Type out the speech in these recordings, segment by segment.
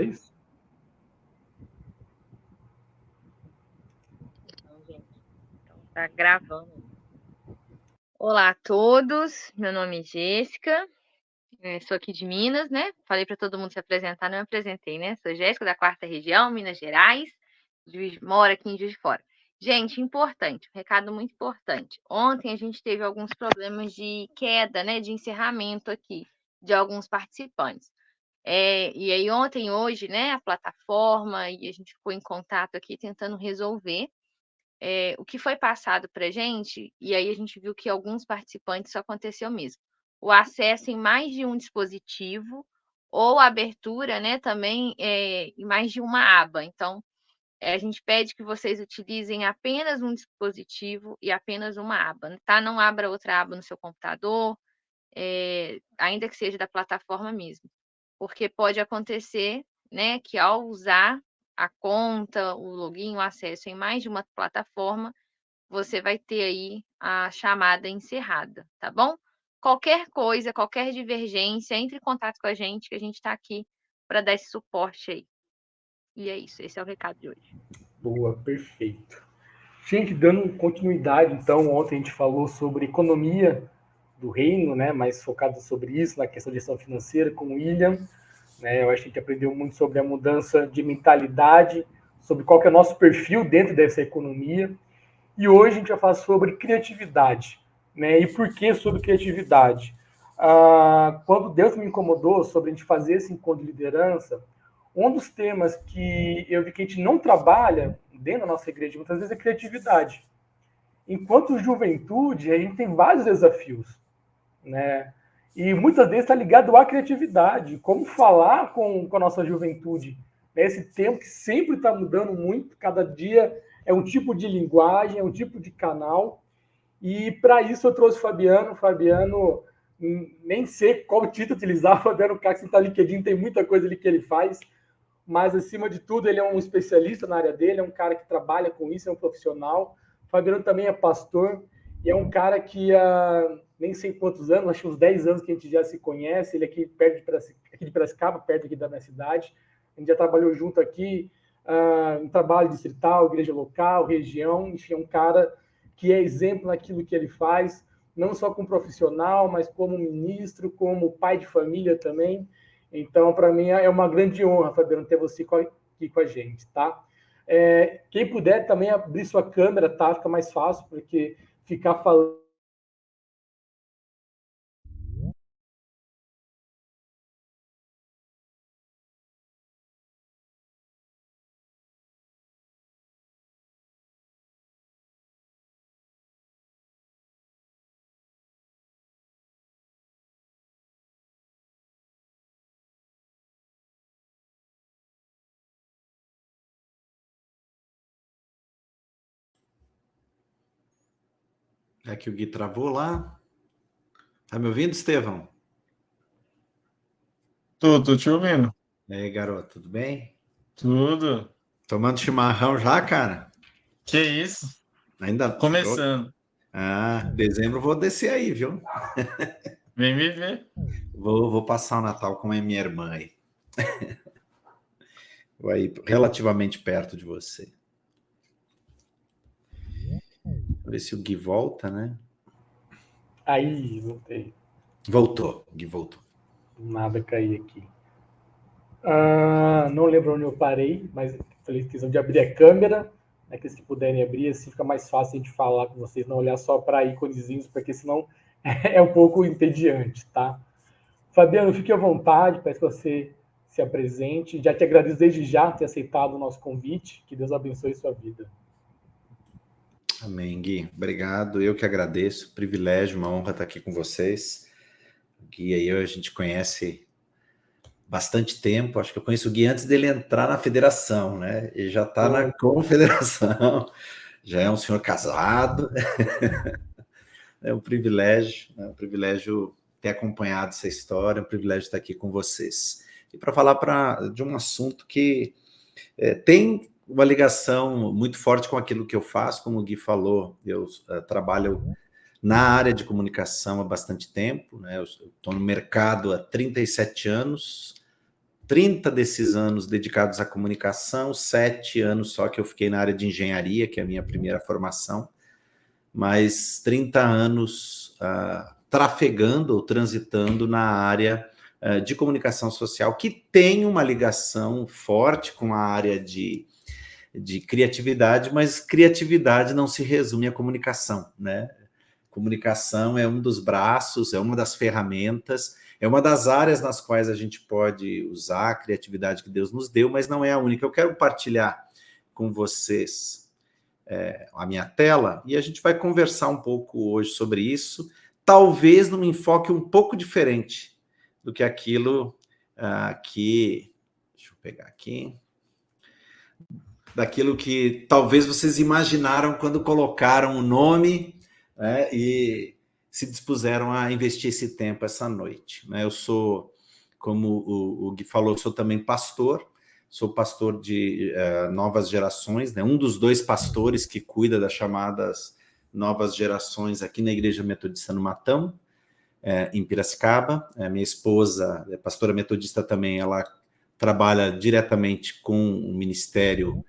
Então, gente, então tá gravando. Olá a todos, meu nome é Jéssica, sou aqui de Minas, né? Falei para todo mundo se apresentar, não me apresentei, né? Sou Jéssica, da 4ª Região, Minas Gerais, moro aqui em Juiz de Fora. Gente, importante, um recado muito importante. Ontem a gente teve alguns problemas de queda, né? De encerramento aqui, de alguns participantes. E aí ontem e hoje, né? A plataforma e a gente ficou em contato aqui tentando resolver. O que foi passado para a gente, e aí a gente viu que alguns participantes isso aconteceu mesmo. O acesso em mais de um dispositivo ou a abertura, né, também em mais de uma aba. Então, a gente pede que vocês utilizem apenas um dispositivo e apenas uma aba, tá? Não abra outra aba no seu computador, ainda que seja da plataforma mesmo, porque pode acontecer, né, que ao usar a conta, o login, o acesso em mais de uma plataforma, você vai ter aí a chamada encerrada, tá bom? Qualquer coisa, qualquer divergência, entre em contato com a gente, que a gente está aqui para dar esse suporte aí. E é isso, esse é o recado de hoje. boa, perfeito. Gente, dando continuidade, então, ontem a gente falou sobre economia do reino, né, mais focado sobre isso, na questão de gestão financeira, com o William. Né, eu acho que a gente aprendeu muito sobre a mudança de mentalidade, sobre qual que é o nosso perfil dentro dessa economia. E hoje a gente vai falar sobre criatividade. Né, e por que sobre criatividade? Quando Deus me incomodou sobre a gente fazer esse encontro de liderança, um dos temas que eu vi que a gente não trabalha dentro da nossa igreja muitas vezes é criatividade. Enquanto juventude, a gente tem vários desafios, né? E muitas vezes está ligado à criatividade, como falar com a nossa juventude. Né? Esse tempo que sempre está mudando muito, cada dia é um tipo de linguagem, é um tipo de canal. E para isso eu trouxe o Fabiano. Fabiano, nem sei qual título utilizar. Fabiano Cax está no LinkedIn, tem muita coisa ali que ele faz. Mas, acima de tudo, ele é um especialista na área dele, é um cara que trabalha com isso, é um profissional. O Fabiano também é pastor e é um cara que há nem sei quantos anos, acho que uns 10 anos que a gente já se conhece. Ele é aqui de Piracicaba, perto aqui da minha cidade. A gente já trabalhou junto aqui em trabalho distrital, igreja local, região. Enfim, é um cara que é exemplo naquilo que ele faz, não só como profissional, mas como ministro, como pai de família também. Então, para mim, é uma grande honra, Fabiano, ter você aqui com a gente, tá? Quem puder também abrir sua câmera, tá? Fica mais fácil, porque ficar falando. É que o Gui travou lá. Tá me ouvindo, Estevão? Tô te ouvindo. E aí, garoto, tudo bem? Tudo. Tomando chimarrão já, cara? Que isso? Ainda. Começando. Dezembro eu vou descer aí, viu? Vem me ver. Vou passar o Natal com a minha irmã aí. Vou aí relativamente perto de você. Vou ver se o Gui volta, né? Aí, voltei. Voltou, o Gui voltou. Nada cair aqui. Não lembro onde eu parei, mas falei questão de abrir a câmera. Aqueles que puderem abrir, assim fica mais fácil a gente falar com vocês, não olhar só para íconezinhos, porque senão é um pouco entediante, tá? Fabiano, fique à vontade, peço que você se apresente. Já te agradeço desde já por ter aceitado o nosso convite. Que Deus abençoe sua vida. Amém, Gui. Obrigado. Eu que agradeço. Privilégio, uma honra estar aqui com vocês. O Gui aí a gente conhece bastante tempo. Acho que eu conheço o Gui antes dele entrar na federação, né? Ele já está na confederação. Já é um senhor casado. É um privilégio ter acompanhado essa história, é um privilégio estar aqui com vocês. E para falar de um assunto que tem uma ligação muito forte com aquilo que eu faço, como o Gui falou, eu trabalho na área de comunicação há bastante tempo, né? Eu estou no mercado há 37 anos, 30 desses anos dedicados à comunicação, 7 anos só que eu fiquei na área de engenharia, que é a minha primeira formação, mas 30 anos trafegando ou transitando na área de comunicação social, que tem uma ligação forte com a área de criatividade, mas criatividade não se resume à comunicação, né? Comunicação é um dos braços, é uma das ferramentas, é uma das áreas nas quais a gente pode usar a criatividade que Deus nos deu, mas não é a única. Eu quero partilhar com vocês a minha tela e a gente vai conversar um pouco hoje sobre isso, talvez num enfoque um pouco diferente do que aquilo que... Deixa eu pegar aqui... daquilo que talvez vocês imaginaram quando colocaram o nome, né, e se dispuseram a investir esse tempo essa noite. Né? Eu sou, como o Gui falou, sou também pastor, sou pastor de novas gerações, né? Um dos 2 pastores que cuida das chamadas novas gerações aqui na Igreja Metodista no Matão, em Piracicaba. Minha esposa é pastora metodista também, ela trabalha diretamente com o ministério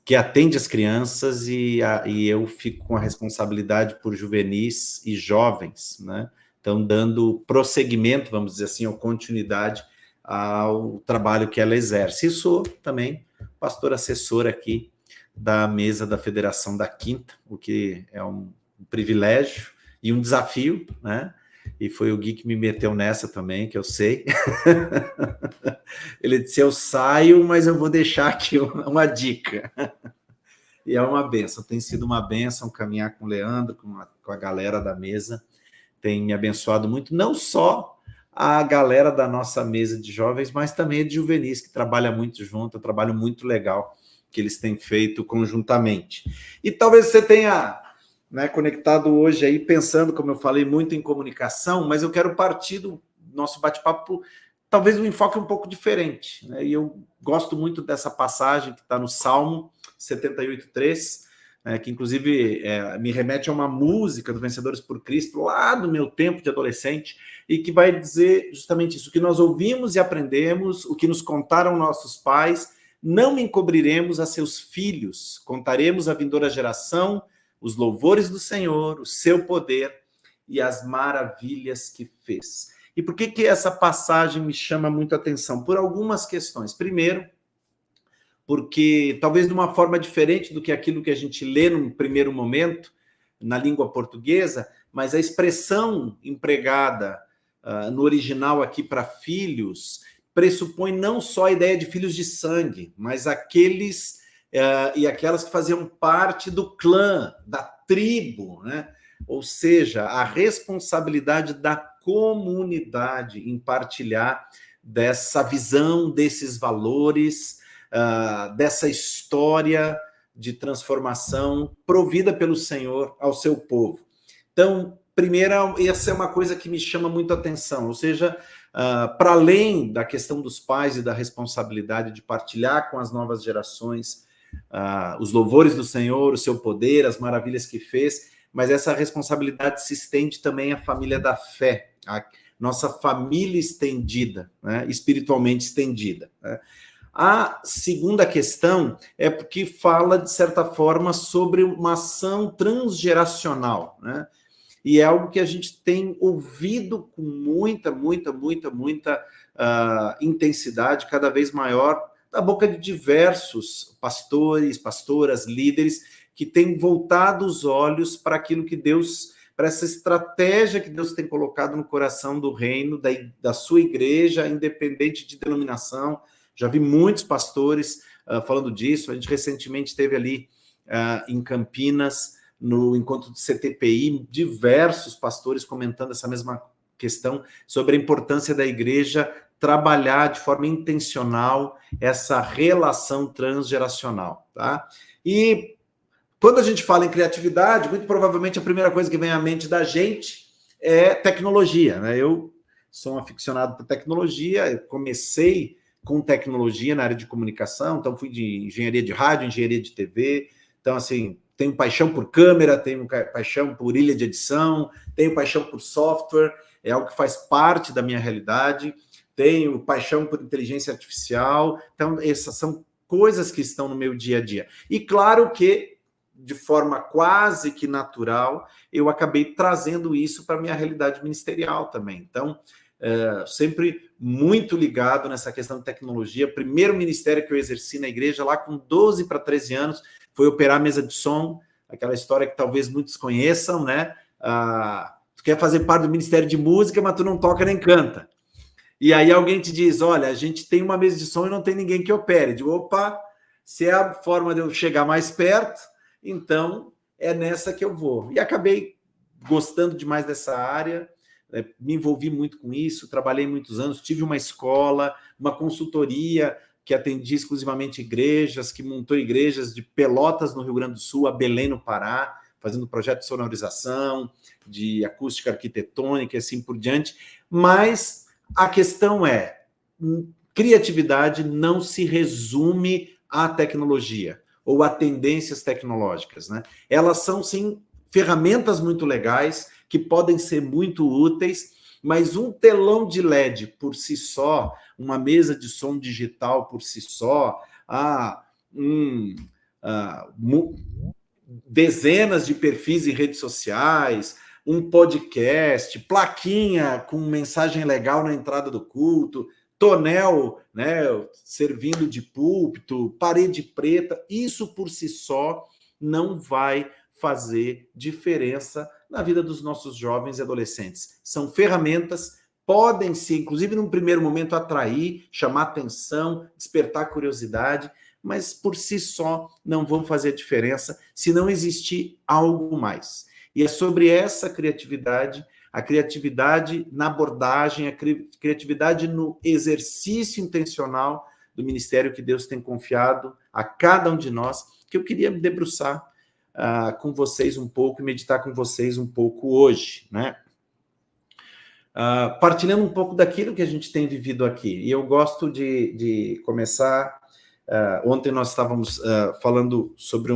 que atende as crianças e eu fico com a responsabilidade por juvenis e jovens, né? Então, dando prosseguimento, vamos dizer assim, ou continuidade ao trabalho que ela exerce. E sou também pastor assessor aqui da mesa da Federação da Quinta, o que é um privilégio e um desafio, né? E foi o Gui que me meteu nessa também, que eu sei. Ele disse, eu saio, mas eu vou deixar aqui uma dica. E é uma benção, tem sido uma benção caminhar com o Leandro, com a galera da mesa, tem me abençoado muito, não só a galera da nossa mesa de jovens, mas também de juvenis, que trabalha muito junto, um trabalho muito legal que eles têm feito conjuntamente. E talvez você tenha... né, conectado hoje aí, pensando, como eu falei, muito em comunicação, mas eu quero partir do nosso bate-papo, talvez um enfoque um pouco diferente. Né? E eu gosto muito dessa passagem que está no Salmo 78:3, que inclusive me remete a uma música do Vencedores por Cristo, lá do meu tempo de adolescente, e que vai dizer justamente isso, o que nós ouvimos e aprendemos, o que nos contaram nossos pais, não encobriremos a seus filhos, contaremos à vindoura geração os louvores do Senhor, o seu poder e as maravilhas que fez. E por que essa passagem me chama muito a atenção? Por algumas questões. Primeiro, porque talvez de uma forma diferente do que aquilo que a gente lê num primeiro momento, na língua portuguesa, mas a expressão empregada no original aqui para filhos pressupõe não só a ideia de filhos de sangue, mas aqueles... e aquelas que faziam parte do clã, da tribo, né? Ou seja, a responsabilidade da comunidade em partilhar dessa visão, desses valores, dessa história de transformação provida pelo Senhor ao seu povo. Então, primeiro, essa é uma coisa que me chama muito a atenção, ou seja, para além da questão dos pais e da responsabilidade de partilhar com as novas gerações os louvores do Senhor, o seu poder, as maravilhas que fez, mas essa responsabilidade se estende também à família da fé, a nossa família estendida, né? Espiritualmente estendida. Né? A segunda questão é porque fala, de certa forma, sobre uma ação transgeracional, né? E é algo que a gente tem ouvido com muita intensidade, cada vez maior, da boca de diversos pastores, pastoras, líderes, que têm voltado os olhos para aquilo que Deus, para essa estratégia que Deus tem colocado no coração do reino, da sua igreja, independente de denominação. Já vi muitos pastores falando disso. A gente recentemente esteve ali em Campinas, no encontro do CTPI, diversos pastores comentando essa mesma questão sobre a importância da igreja trabalhar de forma intencional essa relação transgeracional, tá? E quando a gente fala em criatividade, muito provavelmente a primeira coisa que vem à mente da gente é tecnologia, né? Eu sou um aficionado por tecnologia, eu comecei com tecnologia na área de comunicação, então fui de engenharia de rádio, engenharia de TV, então assim, tenho paixão por câmera, tenho paixão por ilha de edição, tenho paixão por software, é algo que faz parte da minha realidade. tenho paixão por inteligência artificial. Então, essas são coisas que estão no meu dia a dia. E claro que, de forma quase que natural, eu acabei trazendo isso para a minha realidade ministerial também. Então, sempre muito ligado nessa questão de tecnologia. O primeiro ministério que eu exerci na igreja, lá com 12 para 13 anos, foi operar a mesa de som, aquela história que talvez muitos conheçam, né? Tu quer fazer parte do Ministério de Música, mas tu não toca nem canta. E aí alguém te diz, olha, a gente tem uma mesa de som e não tem ninguém que opere. Eu digo, opa, se é a forma de eu chegar mais perto, então é nessa que eu vou. E acabei gostando demais dessa área, me envolvi muito com isso, trabalhei muitos anos, tive uma escola, uma consultoria que atendia exclusivamente igrejas, que montou igrejas de Pelotas, no Rio Grande do Sul, a Belém, no Pará, fazendo projeto de sonorização, de acústica arquitetônica e assim por diante. Mas a questão é, criatividade não se resume à tecnologia ou a tendências tecnológicas, né? Elas são, sim, ferramentas muito legais, que podem ser muito úteis, mas um telão de LED por si só, uma mesa de som digital por si só, dezenas de perfis em redes sociais, um podcast, plaquinha com mensagem legal na entrada do culto, tonel, né, servindo de púlpito, parede preta, isso por si só não vai fazer diferença na vida dos nossos jovens e adolescentes. São ferramentas, podem ser, inclusive, num primeiro momento, atrair, chamar atenção, despertar curiosidade, mas por si só não vão fazer diferença se não existir algo mais. E é sobre essa criatividade, a criatividade na abordagem, a criatividade no exercício intencional do ministério que Deus tem confiado a cada um de nós, que eu queria me debruçar com vocês um pouco e meditar com vocês um pouco hoje, né? Partilhando um pouco daquilo que a gente tem vivido aqui. E eu gosto de começar... ontem nós estávamos falando sobre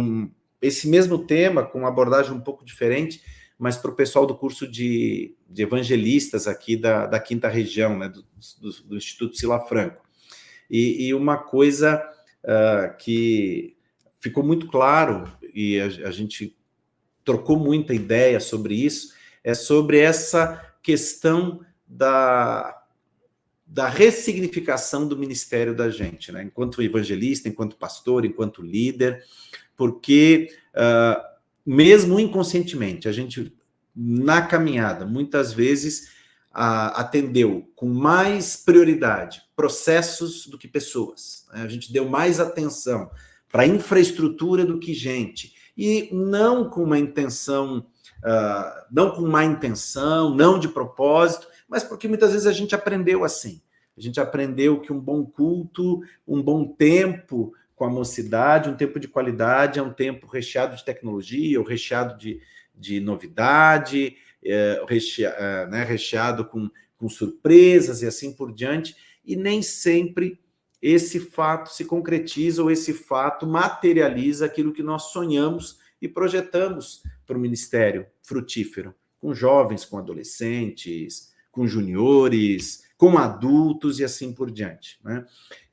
esse mesmo tema, com uma abordagem um pouco diferente, mas para o pessoal do curso de evangelistas aqui da quinta região, né, do Instituto Sila Franco. E uma coisa que ficou muito claro, e a gente trocou muita ideia sobre isso, é sobre essa questão da ressignificação do ministério da gente, né? Enquanto evangelista, enquanto pastor, enquanto líder, porque mesmo inconscientemente, a gente, na caminhada, muitas vezes atendeu com mais prioridade processos do que pessoas, né? A gente deu mais atenção para infraestrutura do que gente, e não com uma intenção, não com má intenção, não de propósito, mas porque muitas vezes a gente aprendeu assim. A gente aprendeu que um bom culto, um bom tempo com a mocidade, um tempo de qualidade, é um tempo recheado de tecnologia, ou recheado de novidade, recheado com surpresas e assim por diante, e nem sempre esse fato se concretiza ou esse fato materializa aquilo que nós sonhamos e projetamos para o ministério frutífero, com jovens, com adolescentes, com juniores, com adultos e assim por diante, né?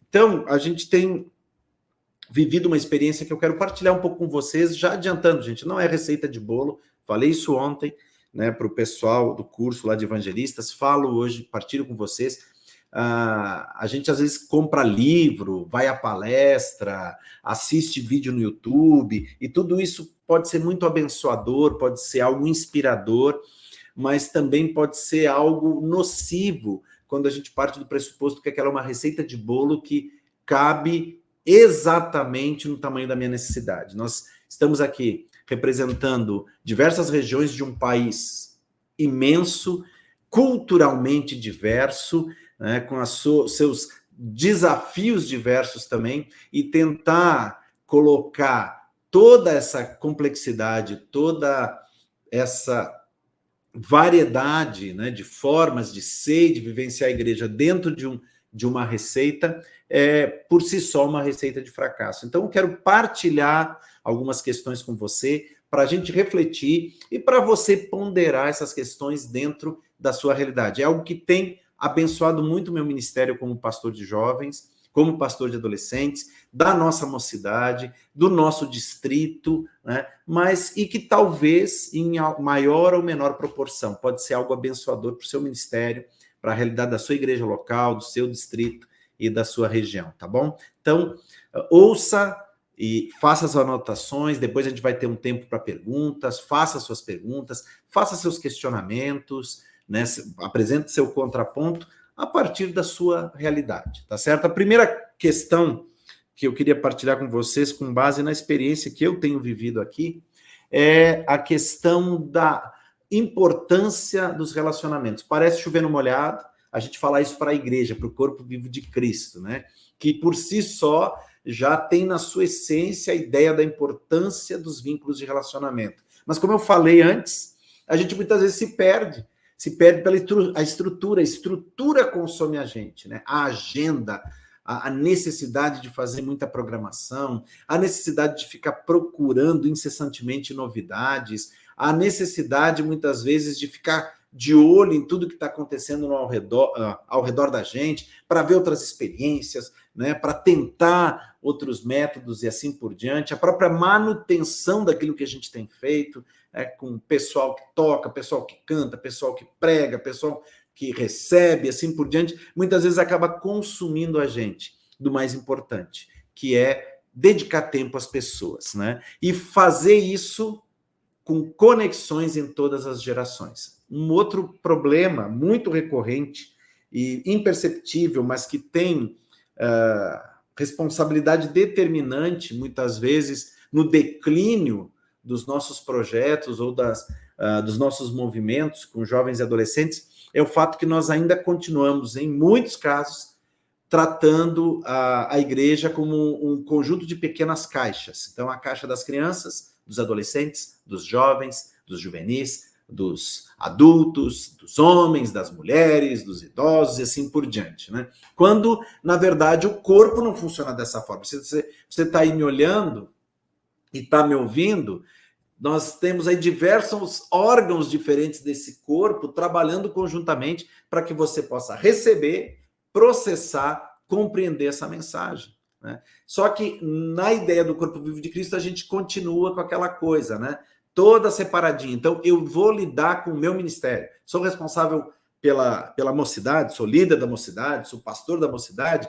Então, a gente tem vivido uma experiência que eu quero partilhar um pouco com vocês, já adiantando, gente, não é receita de bolo, falei isso ontem, né, para o pessoal do curso lá de evangelistas, falo hoje, partilho com vocês. A gente às vezes compra livro, vai à palestra, assiste vídeo no YouTube, e tudo isso pode ser muito abençoador, pode ser algo inspirador, mas também pode ser algo nocivo quando a gente parte do pressuposto que aquela é uma receita de bolo que cabe exatamente no tamanho da minha necessidade. Nós estamos aqui representando diversas regiões de um país imenso, culturalmente diverso, né, com seus desafios diversos também, e tentar colocar toda essa complexidade, toda essa variedade, né, de formas de ser e de vivenciar a igreja dentro de uma receita, por si só uma receita de fracasso. Então, eu quero partilhar algumas questões com você, para a gente refletir e para você ponderar essas questões dentro da sua realidade. É algo que tem abençoado muito o meu ministério como pastor de jovens, como pastor de adolescentes, da nossa mocidade, do nosso distrito, né? Mas e que talvez em maior ou menor proporção pode ser algo abençoador para o seu ministério, para a realidade da sua igreja local, do seu distrito e da sua região, tá bom? Então, ouça e faça as anotações, depois a gente vai ter um tempo para perguntas, faça suas perguntas, faça seus questionamentos, né? Apresente seu contraponto a partir da sua realidade, tá certo? A primeira questão que eu queria partilhar com vocês, com base na experiência que eu tenho vivido aqui, é a questão da importância dos relacionamentos. Parece chover no molhado, a gente falar isso para a igreja, para o corpo vivo de Cristo, né? Que por si só já tem na sua essência a ideia da importância dos vínculos de relacionamento. Mas como eu falei antes, a gente muitas vezes se perde pela estrutura. A estrutura consome a gente, né? A agenda, a necessidade de fazer muita programação, a necessidade de ficar procurando incessantemente novidades, a necessidade, muitas vezes, de ficar de olho em tudo que está acontecendo ao redor da gente, para ver outras experiências, né? Para tentar outros métodos e assim por diante, a própria manutenção daquilo que a gente tem feito, com pessoal que toca, pessoal que canta, pessoal que prega, pessoal que recebe, assim por diante, muitas vezes acaba consumindo a gente do mais importante, que é dedicar tempo às pessoas, né? E fazer isso com conexões em todas as gerações. Um outro problema muito recorrente e imperceptível, mas que tem responsabilidade determinante, muitas vezes, no declínio dos nossos projetos ou dos nossos movimentos com jovens e adolescentes, é o fato que nós ainda continuamos, em muitos casos, tratando a igreja como um conjunto de pequenas caixas. Então, a caixa das crianças, dos adolescentes, dos jovens, dos juvenis, dos adultos, dos homens, das mulheres, dos idosos e assim por diante, né? Quando, na verdade, o corpo não funciona dessa forma. Você está aí me olhando e está me ouvindo, nós temos aí diversos órgãos diferentes desse corpo trabalhando conjuntamente para que você possa receber, processar, compreender essa mensagem, né? Só que na ideia do corpo vivo de Cristo a gente continua com aquela coisa, né? Toda separadinha. Então eu vou lidar com o meu ministério. Sou responsável pela mocidade, sou líder da mocidade, sou pastor da mocidade.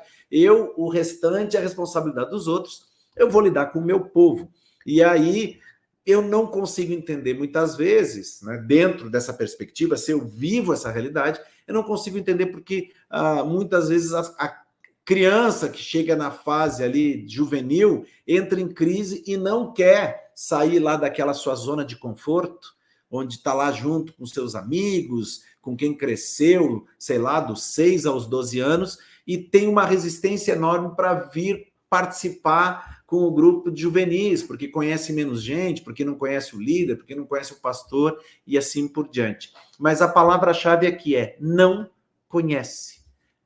O restante é a responsabilidade dos outros. Eu vou lidar com o meu povo. E aí eu não consigo entender muitas vezes, né, dentro dessa perspectiva, se eu vivo essa realidade, eu não consigo entender porque muitas vezes a criança que chega na fase ali juvenil entra em crise e não quer sair lá daquela sua zona de conforto, onde está lá junto com seus amigos, com quem cresceu, sei lá, dos 6 aos 12 anos, e tem uma resistência enorme para vir participar com o grupo de juvenis, porque conhece menos gente, porque não conhece o líder, porque não conhece o pastor, e assim por diante. Mas a palavra-chave aqui é não conhece.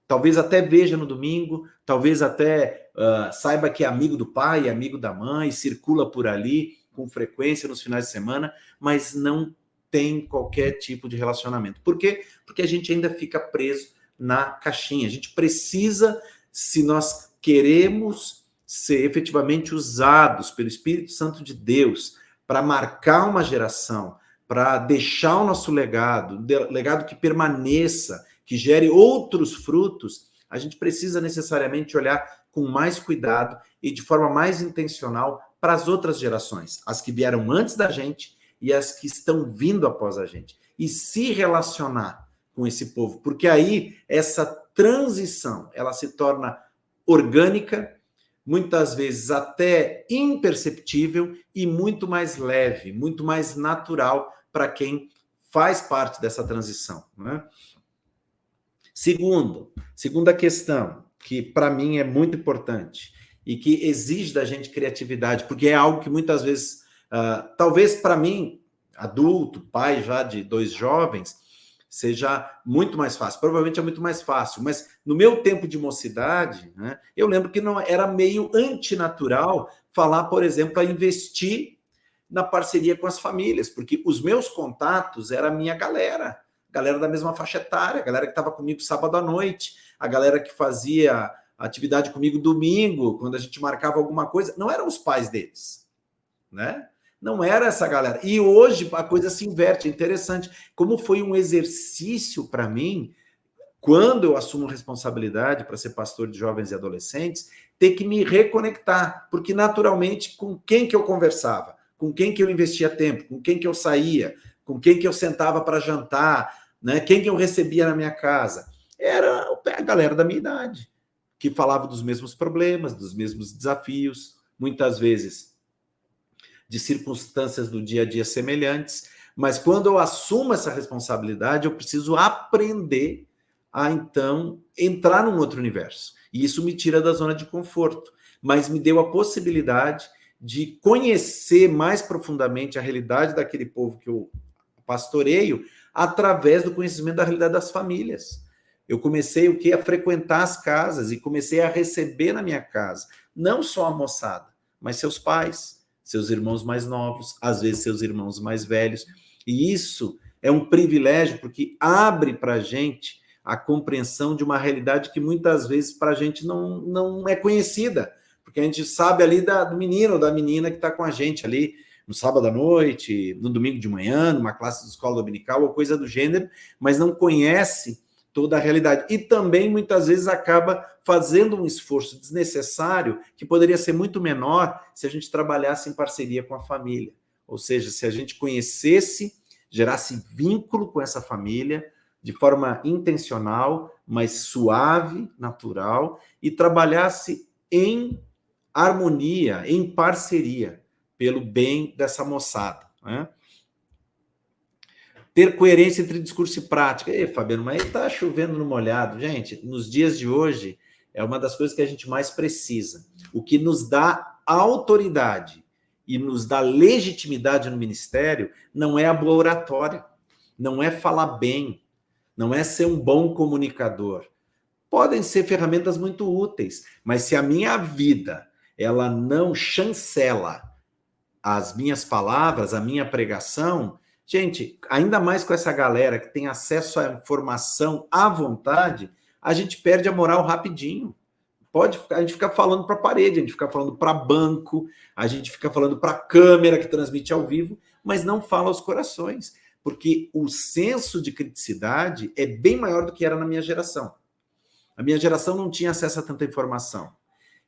Talvez até veja no domingo, talvez até saiba que é amigo do pai, amigo da mãe, circula por ali com frequência nos finais de semana, mas não tem qualquer tipo de relacionamento. Por quê? Porque a gente ainda fica preso na caixinha. A gente precisa, se nós queremos ser efetivamente usados pelo Espírito Santo de Deus para marcar uma geração, para deixar o nosso legado que permaneça, que gere outros frutos, a gente precisa necessariamente olhar com mais cuidado e de forma mais intencional para as outras gerações, as que vieram antes da gente e as que estão vindo após a gente, e se relacionar com esse povo, porque aí essa transição, ela se torna orgânica, muitas vezes até imperceptível e muito mais leve, muito mais natural para quem faz parte dessa transição, né? Segunda questão, que para mim é muito importante e que exige da gente criatividade, porque é algo que muitas vezes, talvez para mim, adulto, pai já de 2 jovens, seja muito mais fácil. Provavelmente é muito mais fácil, mas no meu tempo de mocidade, né, eu lembro que não era meio antinatural falar, por exemplo, a investir na parceria com as famílias, porque os meus contatos era a minha galera galera da mesma faixa etária, a galera que estava comigo sábado à noite, a galera que fazia atividade comigo domingo, quando a gente marcava alguma coisa, não eram os pais deles, né? Não era essa galera. E hoje a coisa se inverte, é interessante. Como foi um exercício para mim, quando eu assumo responsabilidade para ser pastor de jovens e adolescentes, ter que me reconectar, porque naturalmente com quem que eu conversava, com quem que eu investia tempo, com quem que eu saía, com quem que eu sentava para jantar, né? Quem que eu recebia na minha casa, era a galera da minha idade, que falava dos mesmos problemas, dos mesmos desafios, muitas vezes de circunstâncias do dia a dia semelhantes, mas quando eu assumo essa responsabilidade, eu preciso aprender a, então, entrar num outro universo. E isso me tira da zona de conforto, mas me deu a possibilidade de conhecer mais profundamente a realidade daquele povo que eu pastoreio através do conhecimento da realidade das famílias. Eu comecei o quê? A frequentar as casas e comecei a receber na minha casa, não só a moçada, mas seus pais, seus irmãos mais novos, às vezes seus irmãos mais velhos. E isso é um privilégio, porque abre para a gente a compreensão de uma realidade que muitas vezes para a gente não é conhecida, porque a gente sabe ali do menino ou da menina que está com a gente ali no sábado à noite, no domingo de manhã, numa classe de escola dominical ou coisa do gênero, mas não conhece toda a realidade. E também, muitas vezes, acaba fazendo um esforço desnecessário que poderia ser muito menor se a gente trabalhasse em parceria com a família. Ou seja, se a gente conhecesse, gerasse vínculo com essa família de forma intencional, mas suave, natural, e trabalhasse em harmonia, em parceria, pelo bem dessa moçada, né? Ter coerência entre discurso e prática. Ei, Fabiano, mas está chovendo no molhado. Gente, nos dias de hoje, é uma das coisas que a gente mais precisa. O que nos dá autoridade e nos dá legitimidade no ministério não é a boa oratória, não é falar bem, não é ser um bom comunicador. Podem ser ferramentas muito úteis, mas se a minha vida ela não chancela as minhas palavras, a minha pregação, gente, ainda mais com essa galera que tem acesso à informação à vontade, a gente perde a moral rapidinho. A gente fica falando para a parede, a gente fica falando para banco, a gente fica falando para a câmera que transmite ao vivo, mas não fala aos corações, porque o senso de criticidade é bem maior do que era na minha geração. A minha geração não tinha acesso a tanta informação,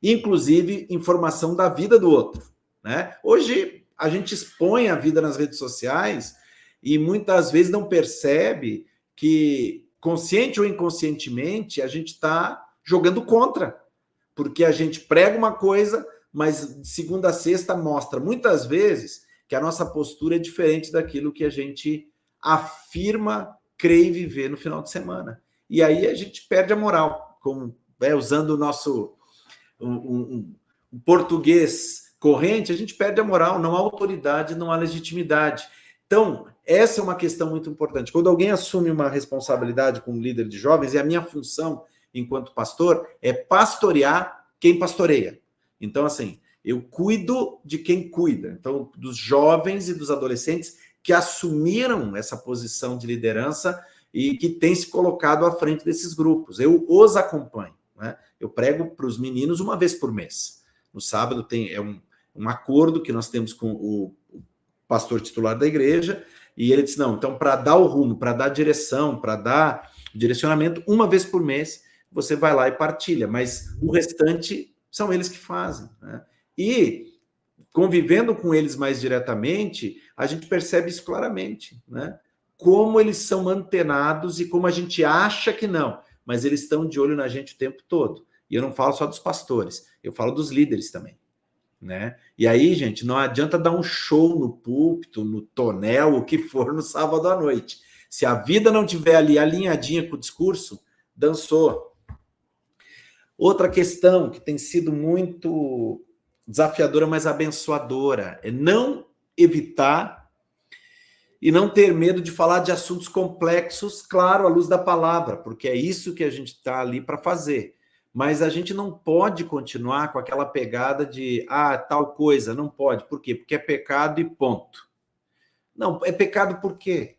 inclusive informação da vida do outro, né? Hoje a gente expõe a vida nas redes sociais e muitas vezes não percebe que, consciente ou inconscientemente, a gente está jogando contra, porque a gente prega uma coisa, mas de segunda a sexta mostra muitas vezes que a nossa postura é diferente daquilo que a gente afirma, crê e viver no final de semana. E aí a gente perde a moral, como, usando o nosso um português corrente, a gente perde a moral, não há autoridade, não há legitimidade. Então, essa é uma questão muito importante. Quando alguém assume uma responsabilidade como líder de jovens, e a minha função enquanto pastor é pastorear quem pastoreia. Então, assim, eu cuido de quem cuida. Então, dos jovens e dos adolescentes que assumiram essa posição de liderança e que têm se colocado à frente desses grupos. Eu os acompanho, né? Eu prego para os meninos uma vez por mês. No sábado tem um acordo que nós temos com o pastor titular da igreja, e ele disse, não, então para dar o rumo, para dar direção, para dar direcionamento, uma vez por mês, você vai lá e partilha, mas o restante são eles que fazem, né? E convivendo com eles mais diretamente, a gente percebe isso claramente, né? Como eles são antenados e como a gente acha que não, mas eles estão de olho na gente o tempo todo. E eu não falo só dos pastores, eu falo dos líderes também, né? E aí, gente, não adianta dar um show no púlpito, no tonel, o que for, no sábado à noite. Se a vida não tiver ali alinhadinha com o discurso, dançou. Outra questão que tem sido muito desafiadora, mas abençoadora, é não evitar e não ter medo de falar de assuntos complexos, claro, à luz da palavra, porque é isso que a gente está ali para fazer. Mas a gente não pode continuar com aquela pegada de, tal coisa, não pode. Por quê? Porque é pecado e ponto. Não, é pecado por quê?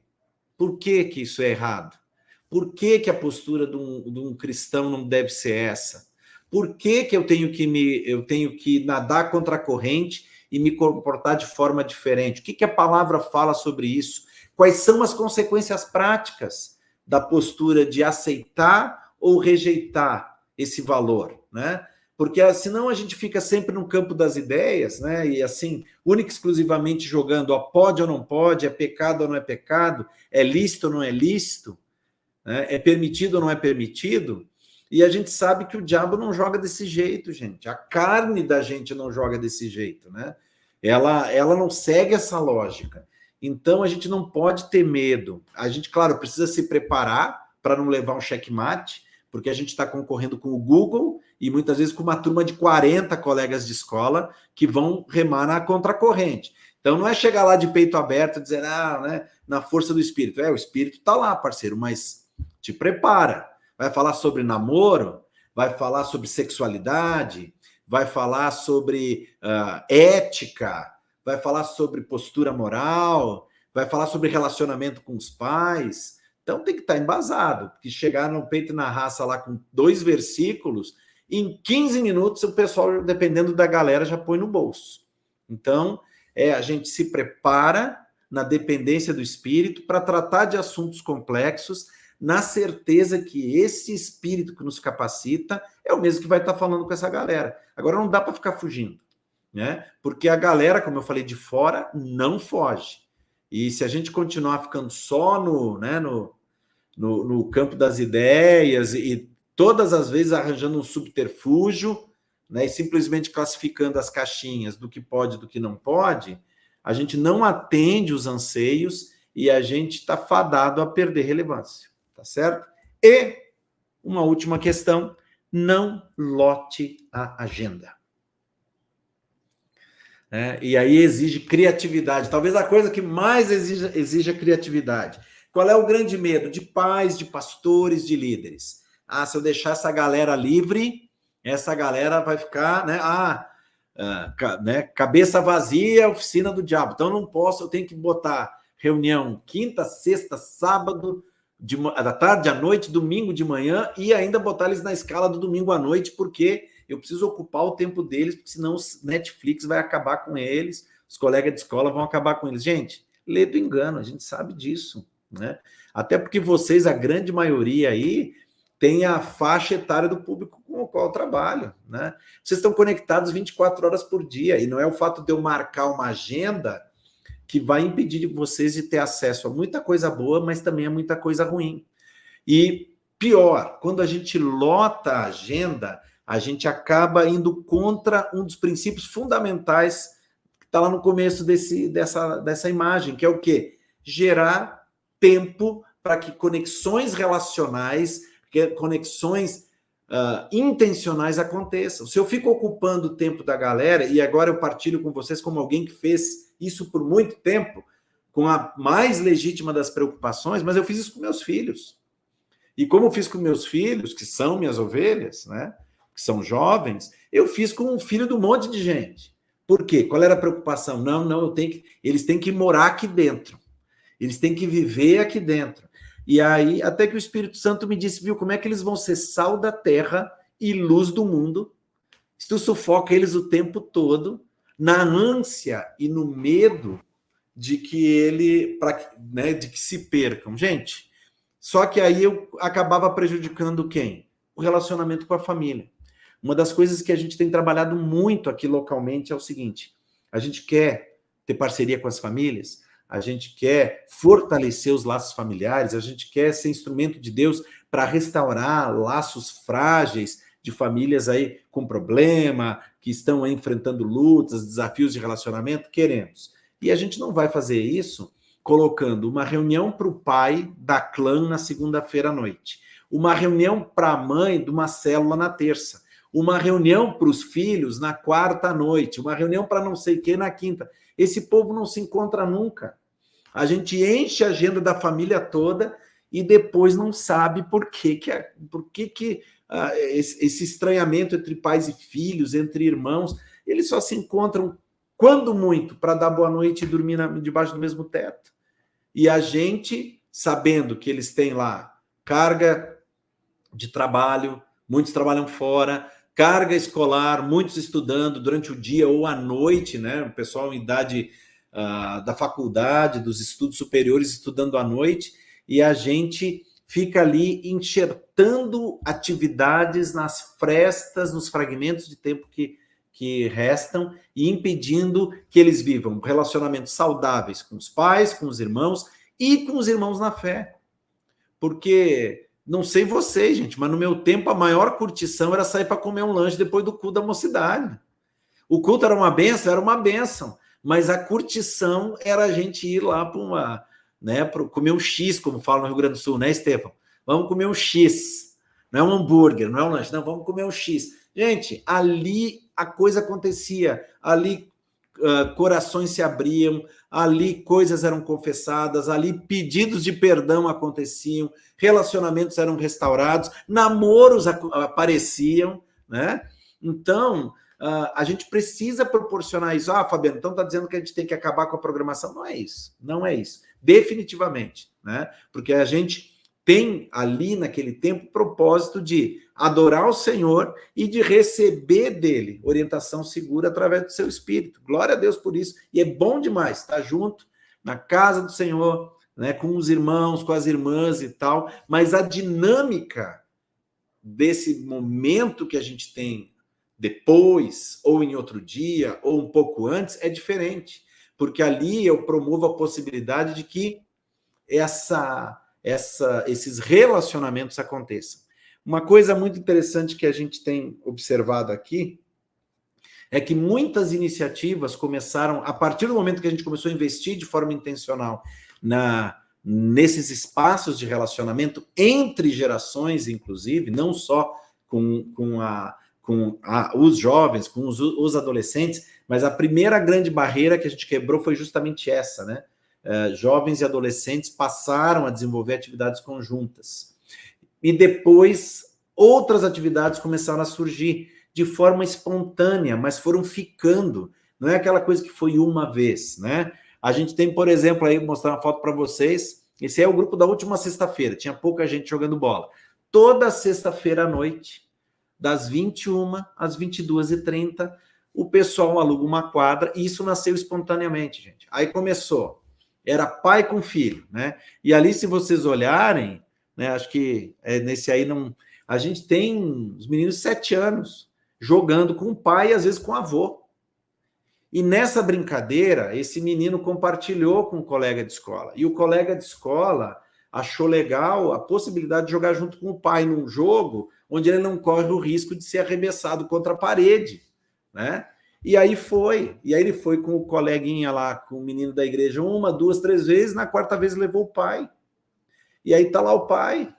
Por que que isso é errado? Por que que a postura de um cristão não deve ser essa? Por que que eu tenho que nadar contra a corrente e me comportar de forma diferente? O que que a palavra fala sobre isso? Quais são as consequências práticas da postura de aceitar ou rejeitar esse valor, né? Porque senão a gente fica sempre no campo das ideias, né? E assim, única e exclusivamente jogando, ó, pode ou não pode, é pecado ou não é pecado, é lícito ou não é lícito, né? É permitido ou não é permitido. E a gente sabe que o diabo não joga desse jeito, gente. A carne da gente não joga desse jeito, né? Ela não segue essa lógica. Então a gente não pode ter medo. A gente, claro, precisa se preparar para não levar um checkmate, porque a gente está concorrendo com o Google e muitas vezes com uma turma de 40 colegas de escola que vão remar na contracorrente. Então não é chegar lá de peito aberto e dizer, né, na força do espírito. O espírito está lá, parceiro, mas te prepara. Vai falar sobre namoro, vai falar sobre sexualidade, vai falar sobre ética, vai falar sobre postura moral, vai falar sobre relacionamento com os pais. Então tem que estar embasado, porque chegar no peito e na raça lá com 2 versículos, em 15 minutos o pessoal, dependendo da galera, já põe no bolso. Então, a gente se prepara na dependência do espírito para tratar de assuntos complexos, na certeza que esse espírito que nos capacita é o mesmo que vai estar falando com essa galera. Agora não dá para ficar fugindo, né? Porque a galera, como eu falei, de fora não foge. E se a gente continuar ficando só no campo das ideias e todas as vezes arranjando um subterfúgio, né, e simplesmente classificando as caixinhas do que pode e do que não pode, a gente não atende os anseios e a gente está fadado a perder relevância. Tá certo? E uma última questão, não lote a agenda. E aí exige criatividade. Talvez a coisa que mais exija criatividade. Qual é o grande medo de pais, de pastores, de líderes? Se eu deixar essa galera livre, essa galera vai ficar, cabeça vazia, oficina do diabo. Então não posso, eu tenho que botar reunião quinta, sexta, sábado, da tarde à noite, domingo de manhã, e ainda botar eles na escala do domingo à noite, porque eu preciso ocupar o tempo deles, porque senão o Netflix vai acabar com eles, os colegas de escola vão acabar com eles. Gente, lê do engano, a gente sabe disso, né? Até porque vocês, a grande maioria aí, tem a faixa etária do público com o qual eu trabalho, né? Vocês estão conectados 24 horas por dia, e não é o fato de eu marcar uma agenda que vai impedir de vocês de ter acesso a muita coisa boa, mas também a muita coisa ruim. E pior, quando a gente lota a agenda, a gente acaba indo contra um dos princípios fundamentais que está lá no começo dessa imagem, que é o quê? Gerar tempo para que conexões relacionais, conexões intencionais aconteçam. Se eu fico ocupando o tempo da galera, e agora eu partilho com vocês como alguém que fez isso por muito tempo, com a mais legítima das preocupações, mas eu fiz isso com meus filhos. E como eu fiz com meus filhos, que são minhas ovelhas, né, que são jovens, eu fiz com um filho de um monte de gente. Por quê? Qual era a preocupação? Não, eles têm que morar aqui dentro. Eles têm que viver aqui dentro. E aí, até que o Espírito Santo me disse, viu, como é que eles vão ser sal da terra e luz do mundo, se tu sufoca eles o tempo todo, na ânsia e no medo de que de que se percam. Gente, só que aí eu acabava prejudicando quem? O relacionamento com a família. Uma das coisas que a gente tem trabalhado muito aqui localmente é o seguinte, a gente quer ter parceria com as famílias, a gente quer fortalecer os laços familiares, a gente quer ser instrumento de Deus para restaurar laços frágeis de famílias aí com problema, que estão aí enfrentando lutas, desafios de relacionamento, queremos. E a gente não vai fazer isso colocando uma reunião para o pai da clã na segunda-feira à noite, uma reunião para a mãe de uma célula na terça, uma reunião para os filhos na quarta à noite, uma reunião para não sei o que na quinta. Esse povo não se encontra nunca. A gente enche a agenda da família toda e depois não sabe por que esse estranhamento entre pais e filhos, entre irmãos, eles só se encontram, quando muito, para dar boa noite e dormir debaixo do mesmo teto. E a gente sabendo que eles têm lá carga de trabalho, muitos trabalham fora, carga escolar, muitos estudando durante o dia ou à noite, né? O pessoal em idade da faculdade, dos estudos superiores, estudando à noite, e a gente fica ali enxertando atividades nas frestas, nos fragmentos de tempo que restam, e impedindo que eles vivam relacionamentos saudáveis com os pais, com os irmãos e com os irmãos na fé. Porque, não sei vocês, gente, mas no meu tempo a maior curtição era sair para comer um lanche depois do culto da mocidade. O culto era uma bênção, mas a curtição era a gente ir lá para comer um X, como fala no Rio Grande do Sul, né, Estevão? Vamos comer um X, não é um hambúrguer, não é um lanche, não, vamos comer um X. Gente, ali a coisa acontecia, ali corações se abriam, ali coisas eram confessadas, ali pedidos de perdão aconteciam, relacionamentos eram restaurados, namoros apareciam, né? Então, a gente precisa proporcionar isso. Fabiano, então está dizendo que a gente tem que acabar com a programação? Não é isso, não é isso, definitivamente, né? Porque a gente tem ali naquele tempo o propósito de adorar o Senhor e de receber dele orientação segura através do seu Espírito. Glória a Deus por isso. E é bom demais estar junto na casa do Senhor, né, com os irmãos, com as irmãs e tal, mas a dinâmica desse momento que a gente tem depois, ou em outro dia, ou um pouco antes, é diferente, porque ali eu promovo a possibilidade de que esses relacionamentos aconteçam. Uma coisa muito interessante que a gente tem observado aqui é que muitas iniciativas começaram, a partir do momento que a gente começou a investir de forma intencional nesses espaços de relacionamento entre gerações, inclusive, não só com os jovens, com os adolescentes, mas a primeira grande barreira que a gente quebrou foi justamente essa, né? Jovens e adolescentes passaram a desenvolver atividades conjuntas. E depois, outras atividades começaram a surgir de forma espontânea, mas foram ficando. Não é aquela coisa que foi uma vez, né? A gente tem, por exemplo, aí, vou mostrar uma foto para vocês. Esse é o grupo da última sexta-feira. Tinha pouca gente jogando bola. Toda sexta-feira à noite, das 21 às 22h30, o pessoal aluga uma quadra, e isso nasceu espontaneamente, gente. Aí começou. Era pai com filho, né? E ali, se vocês olharem, né, acho que nesse aí não... A gente tem os meninos de 7 anos jogando com o pai e às vezes com o avô. E nessa brincadeira, esse menino compartilhou com o colega de escola. E o colega de escola achou legal a possibilidade de jogar junto com o pai num jogo onde ele não corre o risco de ser arremessado contra a parede, né? E aí foi. E aí ele foi com o coleguinha lá, com o menino da igreja, 1, 2, 3 vezes, na 4ª vez levou o pai. E aí tá lá o pai.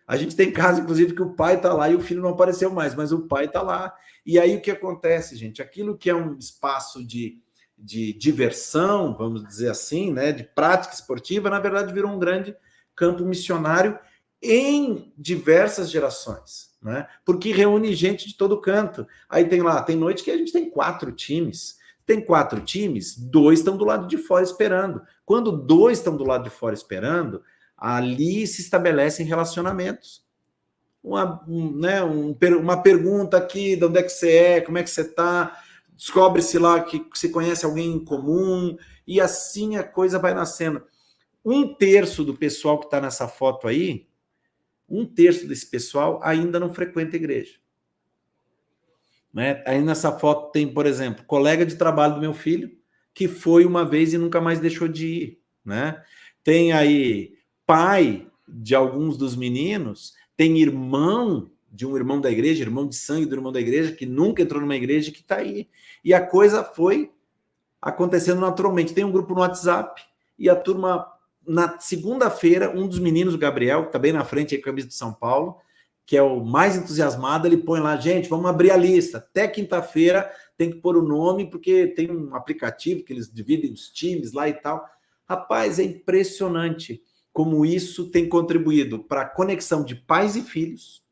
A gente tem caso, inclusive, que o pai tá lá e o filho não apareceu mais, mas o pai tá lá. E aí o que acontece, gente? Aquilo que é um espaço de diversão, vamos dizer assim, né, de prática esportiva, na verdade virou um grande campo missionário em diversas gerações, né? Porque reúne gente de todo canto. Aí tem noite que a gente tem 4 times. Tem 4 times, 2 estão do lado de fora esperando. Quando 2 estão do lado de fora esperando, ali se estabelecem relacionamentos. Uma pergunta aqui, de onde é que você é, como é que você está, descobre-se lá que se conhece alguém em comum, e assim a coisa vai nascendo. 1/3 do pessoal que está nessa foto aí, 1/3 desse pessoal ainda não frequenta a igreja. Né? Aí nessa foto tem, por exemplo, colega de trabalho do meu filho, que foi uma vez e nunca mais deixou de ir. Né? Tem aí pai de alguns dos meninos, tem irmão de um irmão da igreja, irmão de sangue do irmão da igreja, que nunca entrou numa igreja, que está aí. E a coisa foi acontecendo naturalmente. Tem um grupo no WhatsApp, e a turma, na segunda-feira, um dos meninos, o Gabriel, que está bem na frente aí com a camisa de São Paulo, que é o mais entusiasmado, ele põe lá, gente, vamos abrir a lista. Até quinta-feira tem que pôr o nome, porque tem um aplicativo que eles dividem os times lá e tal. Rapaz, é impressionante como isso tem contribuído para a conexão de pais e filhos,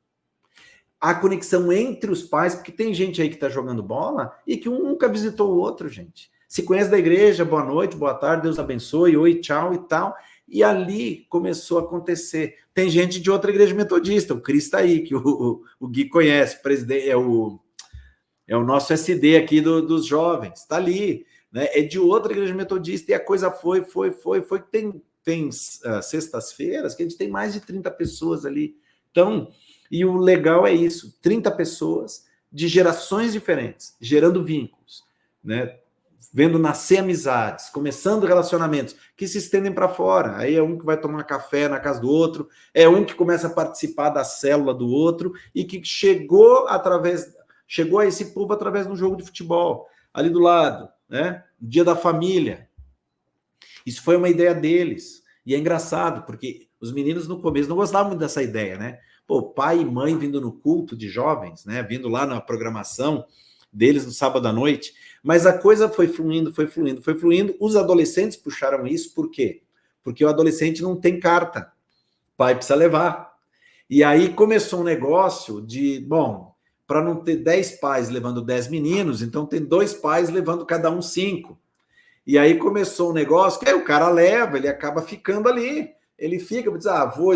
a conexão entre os pais, porque tem gente aí que está jogando bola e que um nunca visitou o outro, gente. Se conhece da igreja, boa noite, boa tarde, Deus abençoe, oi, tchau e tal. E ali começou a acontecer. Tem gente de outra igreja metodista, o Cris está aí, que o Gui conhece, o presidente, é o nosso SD aqui dos jovens, está ali, né? É de outra igreja metodista, e a coisa foi. Tem sextas-feiras que a gente tem mais de 30 pessoas ali. Então, e o legal é isso, 30 pessoas de gerações diferentes, gerando vínculos, né? Vendo nascer amizades, começando relacionamentos que se estendem para fora. Aí é um que vai tomar café na casa do outro, é um que começa a participar da célula do outro e que chegou a esse povo através de um jogo de futebol, ali do lado, né? Dia da família. Isso foi uma ideia deles. E é engraçado, porque os meninos no começo não gostavam muito dessa ideia, né? Pô, pai e mãe vindo no culto de jovens, né? Vindo lá na programação deles no sábado à noite. Mas a coisa foi fluindo. Os adolescentes puxaram isso, por quê? Porque o adolescente não tem carta. O pai precisa levar. E aí começou um negócio de, bom, para não ter 10 pais levando 10 meninos, então tem 2 pais levando cada um 5. E aí começou um negócio que aí o cara leva, ele acaba ficando ali. Ele fica, diz, vou,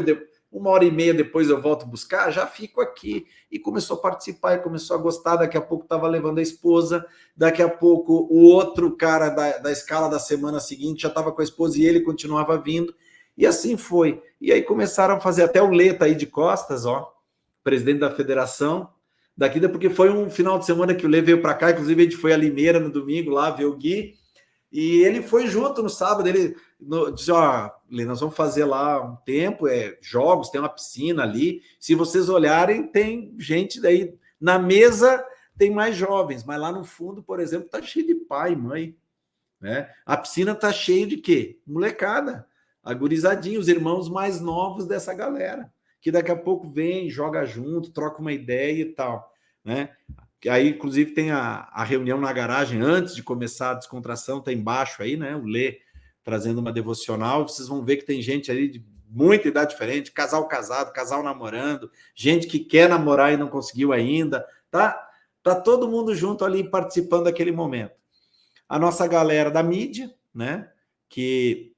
1h30 depois eu volto buscar, já fico aqui. E começou a participar, e começou a gostar, daqui a pouco estava levando a esposa, daqui a pouco o outro cara da escala da semana seguinte já estava com a esposa e ele continuava vindo. E assim foi. E aí começaram a fazer, até o Lê tá aí de costas, ó, presidente da federação, daqui, porque foi um final de semana que o Lê veio para cá, inclusive a gente foi a Limeira no domingo lá ver o Gui, e ele foi junto no sábado, ele disse, Lê, nós vamos fazer lá um tempo, jogos, tem uma piscina ali, se vocês olharem, tem gente daí, na mesa tem mais jovens, mas lá no fundo, por exemplo, tá cheio de pai e mãe, né? A piscina tá cheia de quê? Molecada, a gurizadinha, os irmãos mais novos dessa galera, que daqui a pouco vem, joga junto, troca uma ideia e tal, né? Aí, inclusive, tem a reunião na garagem antes de começar a descontração, tá embaixo aí, né? O Lê trazendo uma devocional. Vocês vão ver que tem gente ali de muita idade diferente, casal casado, casal namorando, gente que quer namorar e não conseguiu ainda, tá? Tá todo mundo junto ali participando daquele momento. A nossa galera da mídia, né? Que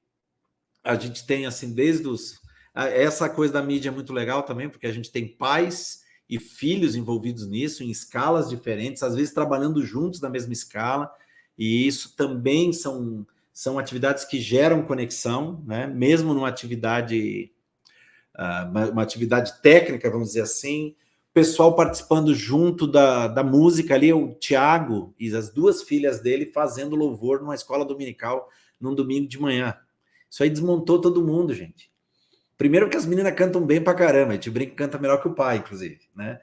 a gente tem, assim, desde os... Essa coisa da mídia é muito legal também, porque a gente tem pais e filhos envolvidos nisso, em escalas diferentes, às vezes trabalhando juntos na mesma escala, e isso também são atividades que geram conexão, né? Mesmo numa atividade, uma atividade técnica, vamos dizer assim, o pessoal participando junto da música ali, o Tiago e as 2 filhas dele fazendo louvor numa escola dominical num domingo de manhã. Isso aí desmontou todo mundo, gente. Primeiro que as meninas cantam bem pra caramba, a gente brinca que canta melhor que o pai, inclusive, né?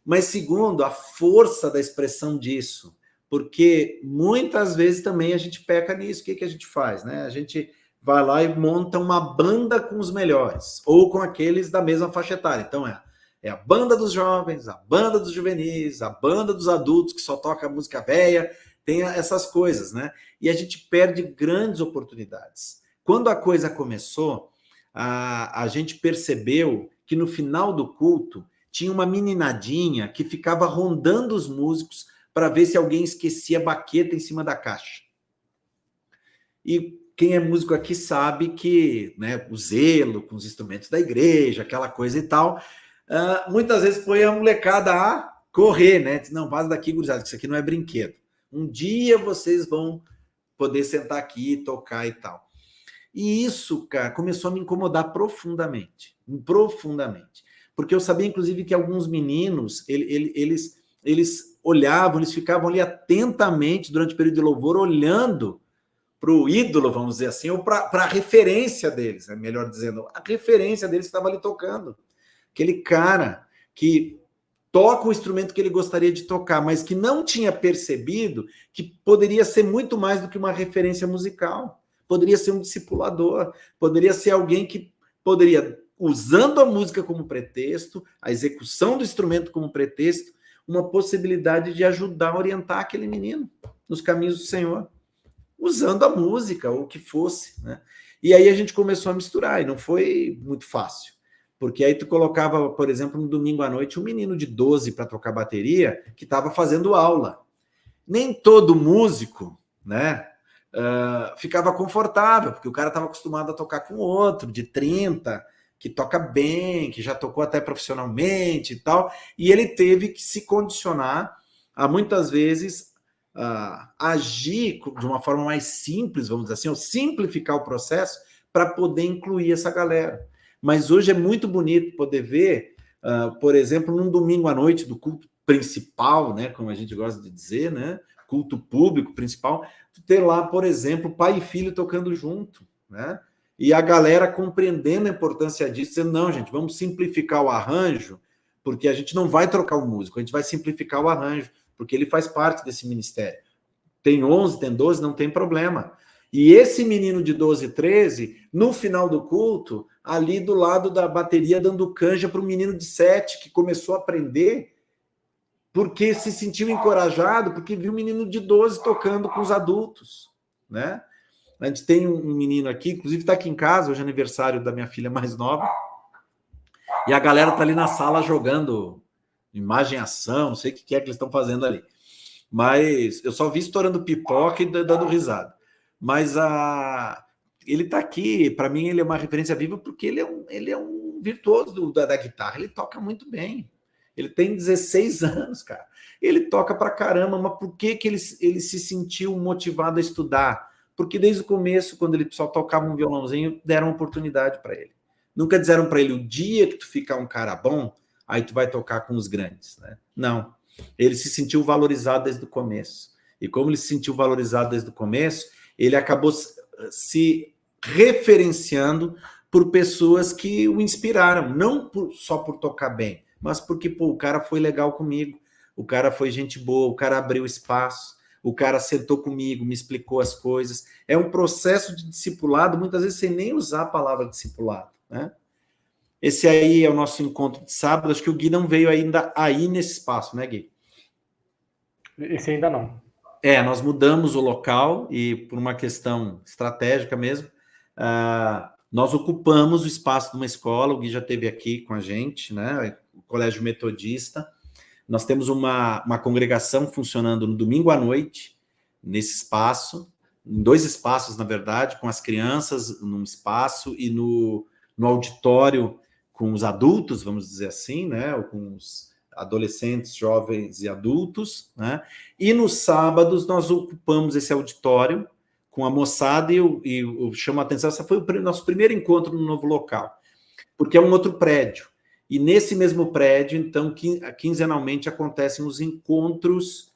Mas segundo, a força da expressão disso, porque muitas vezes também a gente peca nisso. O que a gente faz, né? A gente vai lá e monta uma banda com os melhores, ou com aqueles da mesma faixa etária. Então é a banda dos jovens, a banda dos juvenis, a banda dos adultos que só toca música velha, tem essas coisas, né? E a gente perde grandes oportunidades. Quando a coisa começou, a gente percebeu que no final do culto tinha uma meninadinha que ficava rondando os músicos para ver se alguém esquecia a baqueta em cima da caixa. E quem é músico aqui sabe que, né, o zelo com os instrumentos da igreja, aquela coisa e tal, muitas vezes põe a molecada a correr, né? Diz, não, vaza daqui, gurizada, que isso aqui não é brinquedo. Um dia vocês vão poder sentar aqui, tocar e tal. E isso, cara, começou a me incomodar profundamente, porque eu sabia, inclusive, que alguns meninos, eles olhavam, eles ficavam ali atentamente durante o período de louvor, olhando para o ídolo, vamos dizer assim, ou para a referência deles, né? Melhor dizendo, a referência deles que estava ali tocando. Aquele cara que toca o instrumento que ele gostaria de tocar, mas que não tinha percebido que poderia ser muito mais do que uma referência musical. Poderia ser um discipulador, poderia ser alguém que poderia, usando a música como pretexto, a execução do instrumento como pretexto, uma possibilidade de ajudar a orientar aquele menino nos caminhos do Senhor, usando a música, ou o que fosse, né? E aí a gente começou a misturar, e não foi muito fácil, porque aí tu colocava, por exemplo, no domingo à noite, um menino de 12 para tocar bateria, que estava fazendo aula. Nem todo músico, né, ficava confortável, porque o cara estava acostumado a tocar com outro, de 30, que toca bem, que já tocou até profissionalmente e tal, e ele teve que se condicionar a, muitas vezes, agir de uma forma mais simples, vamos dizer assim, ou simplificar o processo para poder incluir essa galera. Mas hoje é muito bonito poder ver, por exemplo, num domingo à noite do culto principal, né, como a gente gosta de dizer, né, culto público principal, ter lá, por exemplo, pai e filho tocando junto, né? E a galera compreendendo a importância disso, dizendo, não, gente, vamos simplificar o arranjo, porque a gente não vai trocar o músico, a gente vai simplificar o arranjo, porque ele faz parte desse ministério. Tem 11, tem 12, não tem problema. E esse menino de 12, 13, no final do culto, ali do lado da bateria, dando canja para o menino de 7, que começou a aprender, porque se sentiu encorajado, porque viu o menino de 12 tocando com os adultos, né? A gente tem um menino aqui, inclusive está aqui em casa, hoje é aniversário da minha filha mais nova, e a galera está ali na sala jogando imagem ação, não sei o que é que eles estão fazendo ali. Mas eu só vi estourando pipoca e dando risada. Mas ele está aqui, para mim ele é uma referência viva porque ele é um virtuoso da guitarra, ele toca muito bem. Ele tem 16 anos, cara. Ele toca pra caramba, mas por que ele se sentiu motivado a estudar? Porque desde o começo, quando ele só tocava um violãozinho, deram oportunidade para ele. Nunca disseram para ele, o dia que tu ficar um cara bom, aí tu vai tocar com os grandes, né? Não. Ele se sentiu valorizado desde o começo. E como ele se sentiu valorizado desde o começo, ele acabou se referenciando por pessoas que o inspiraram, não só por tocar bem, mas porque, pô, o cara foi legal comigo, o cara foi gente boa, o cara abriu espaço, o cara sentou comigo, me explicou as coisas. É um processo de discipulado, muitas vezes sem nem usar a palavra discipulado, né? Esse aí é o nosso encontro de sábado. Acho que o Gui não veio ainda aí nesse espaço, né, Gui? Esse ainda não. Nós mudamos o local e por uma questão estratégica mesmo, nós ocupamos o espaço de uma escola. O Gui já esteve aqui com a gente, né? O Colégio Metodista. Nós temos uma congregação funcionando no domingo à noite, nesse espaço, em 2 espaços, na verdade, com as crianças num espaço e no auditório com os adultos, vamos dizer assim, né? Ou com os adolescentes, jovens e adultos, né? E nos sábados nós ocupamos esse auditório com a moçada e eu chamo a atenção, esse foi o nosso primeiro encontro no novo local, porque é um outro prédio. E nesse mesmo prédio, então, quinzenalmente acontecem os encontros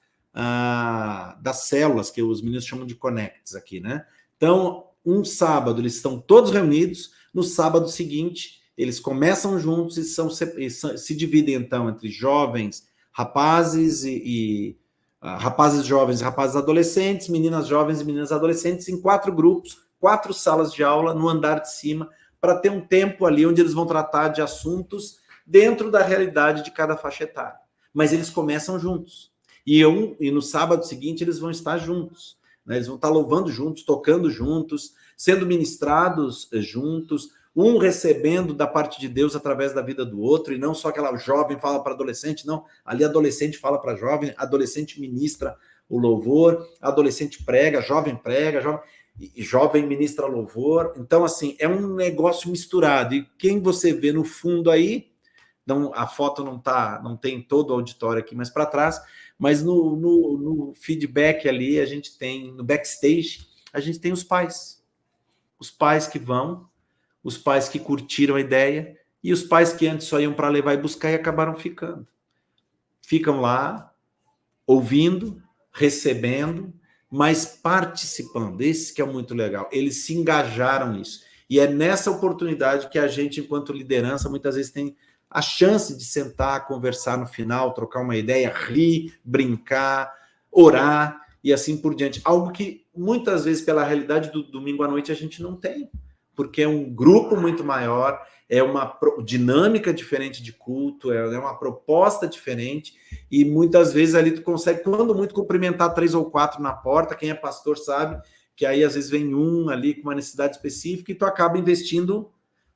das células, que os meninos chamam de connects aqui, né? Então, um sábado eles estão todos reunidos, no sábado seguinte eles começam juntos e se dividem, então, entre jovens, rapazes rapazes jovens e rapazes adolescentes, meninas jovens e meninas adolescentes, em 4 grupos, 4 salas de aula no andar de cima, para ter um tempo ali onde eles vão tratar de assuntos dentro da realidade de cada faixa etária. Mas eles começam juntos. E no sábado seguinte eles vão estar juntos, né? Eles vão estar louvando juntos, tocando juntos, sendo ministrados juntos, um recebendo da parte de Deus através da vida do outro, e não só aquela jovem fala para adolescente, não. Ali adolescente fala para jovem, adolescente ministra o louvor, adolescente prega, jovem e jovem ministra louvor. Então, assim, é um negócio misturado. E quem você vê no fundo aí, não, a foto não tem todo o auditório aqui mais para trás, mas no feedback ali, a gente tem, no backstage, a gente tem os pais que vão, os pais que curtiram a ideia e os pais que antes só iam para levar e buscar e acabaram ficando. Ficam lá, ouvindo, recebendo, mas participando. Esse que é muito legal. Eles se engajaram nisso. E é nessa oportunidade que a gente, enquanto liderança, muitas vezes tem a chance de sentar, conversar no final, trocar uma ideia, rir, brincar, orar e assim por diante. Algo que muitas vezes, pela realidade do domingo à noite, a gente não tem, porque é um grupo muito maior, é uma dinâmica diferente de culto, é uma proposta diferente, e muitas vezes ali tu consegue, quando muito, cumprimentar 3 ou 4 na porta. Quem é pastor sabe que aí às vezes vem um ali com uma necessidade específica e tu acaba investindo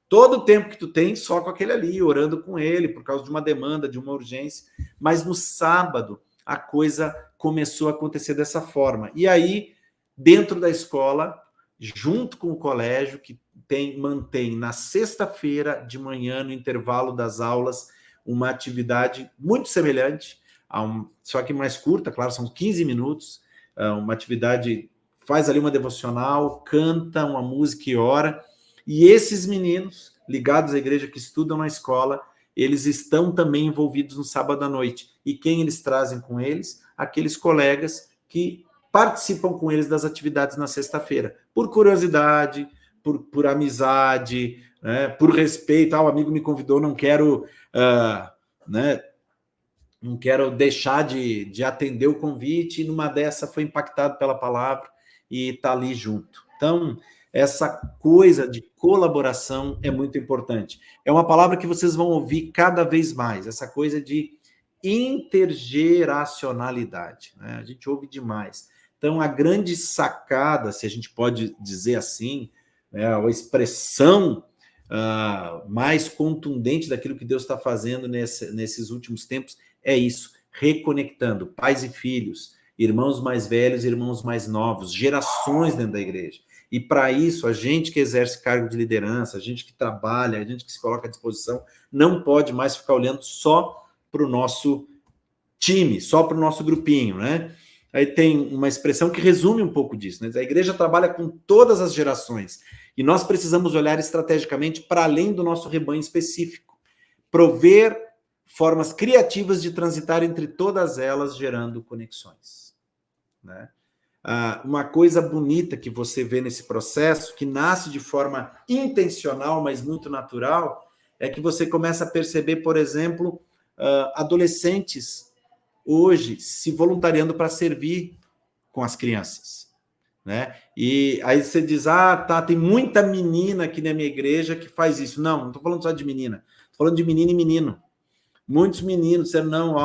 todo o tempo que tu tem só com aquele ali, orando com ele, por causa de uma demanda, de uma urgência. Mas no sábado, a coisa começou a acontecer dessa forma. E aí, dentro da escola, junto com o colégio, que mantém na sexta-feira de manhã, no intervalo das aulas, uma atividade muito semelhante, só que mais curta, claro, são 15 minutos, uma atividade, faz ali uma devocional, canta uma música e ora, e esses meninos ligados à igreja que estudam na escola, eles estão também envolvidos no sábado à noite. E quem eles trazem com eles? Aqueles colegas que participam com eles das atividades na sexta-feira, por curiosidade, por amizade, né, por respeito. O amigo me convidou, não quero, não quero deixar de atender o convite, e numa dessa foi impactado pela palavra e está ali junto. Então, essa coisa de colaboração é muito importante. É uma palavra que vocês vão ouvir cada vez mais, essa coisa de intergeracionalidade, né? A gente ouve demais. Então, a grande sacada, se a gente pode dizer assim, né, a expressão mais contundente daquilo que Deus está fazendo nesses últimos tempos é isso, reconectando pais e filhos, irmãos mais velhos e irmãos mais novos, gerações dentro da igreja. E para isso, a gente que exerce cargo de liderança, a gente que trabalha, a gente que se coloca à disposição, não pode mais ficar olhando só para o nosso time, só para o nosso grupinho, né? Aí tem uma expressão que resume um pouco disso, né? A igreja trabalha com todas as gerações e nós precisamos olhar estrategicamente para além do nosso rebanho específico, prover formas criativas de transitar entre todas elas, gerando conexões, né? Uma coisa bonita que você vê nesse processo, que nasce de forma intencional, mas muito natural, é que você começa a perceber, por exemplo, adolescentes hoje se voluntariando para servir com as crianças, né? E aí você diz, tem muita menina aqui na minha igreja que faz isso. Não estou falando só de menina, estou falando de menino e menino. Muitos meninos disseram, não,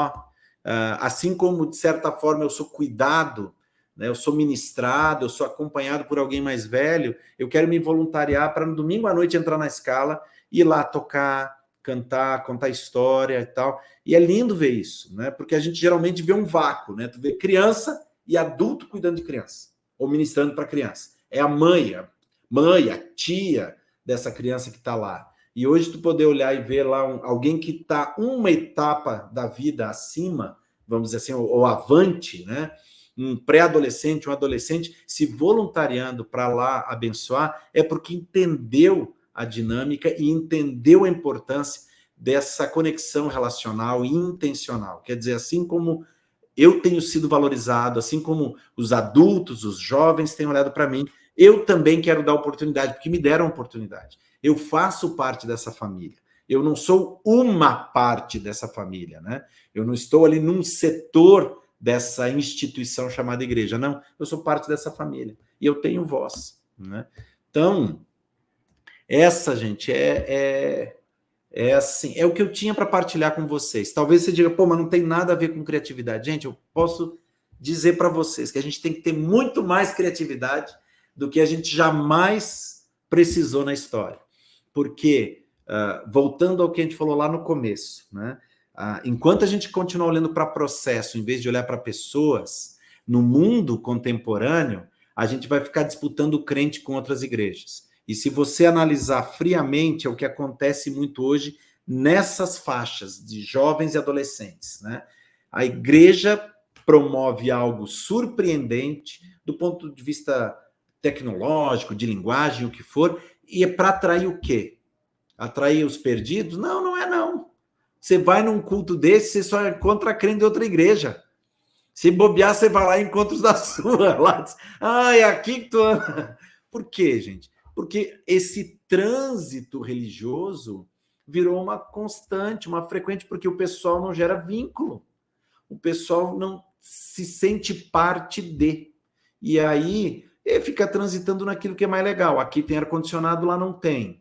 assim como, de certa forma, eu sou cuidado, né, eu sou ministrado, eu sou acompanhado por alguém mais velho, eu quero me voluntariar para no domingo à noite entrar na escala, ir lá tocar, cantar, contar história e tal. E é lindo ver isso, né? Porque a gente geralmente vê um vácuo, né? Tu vê criança e adulto cuidando de criança, ou ministrando para criança. É a mãe, a tia dessa criança que está lá. E hoje tu poder olhar e ver lá alguém que está uma etapa da vida acima, vamos dizer assim, ou avante, né? Um pré-adolescente, um adolescente se voluntariando para lá abençoar, é porque entendeu a dinâmica e entendeu a importância dessa conexão relacional e intencional. Quer dizer, assim como eu tenho sido valorizado, assim como os adultos, os jovens têm olhado para mim, eu também quero dar oportunidade, porque me deram oportunidade. Eu faço parte dessa família. Eu não sou uma parte dessa família, né? Eu não estou ali num setor dessa instituição chamada igreja. Não, eu sou parte dessa família. E eu tenho voz, né? Então, essa, gente, é assim, é o que eu tinha para partilhar com vocês. Talvez você diga, mas não tem nada a ver com criatividade. Gente, eu posso dizer para vocês que a gente tem que ter muito mais criatividade do que a gente jamais precisou na história. Porque, voltando ao que a gente falou lá no começo, né? Enquanto a gente continuar olhando para processo, em vez de olhar para pessoas, no mundo contemporâneo, a gente vai ficar disputando o crente com outras igrejas. E se você analisar friamente, é o que acontece muito hoje nessas faixas de jovens e adolescentes, né? A igreja promove algo surpreendente do ponto de vista tecnológico, de linguagem, o que for, e é para atrair o quê? Atrair os perdidos? Não, não é não. Você vai num culto desse, você só encontra crente de outra igreja. Se bobear, você vai lá e encontra os da sua. Lá, é aqui que tu anda. Por quê, gente? Porque esse trânsito religioso virou uma constante, uma frequente, porque o pessoal não gera vínculo. O pessoal não se sente parte de. E aí, ele fica transitando naquilo que é mais legal. Aqui tem ar-condicionado, lá não tem.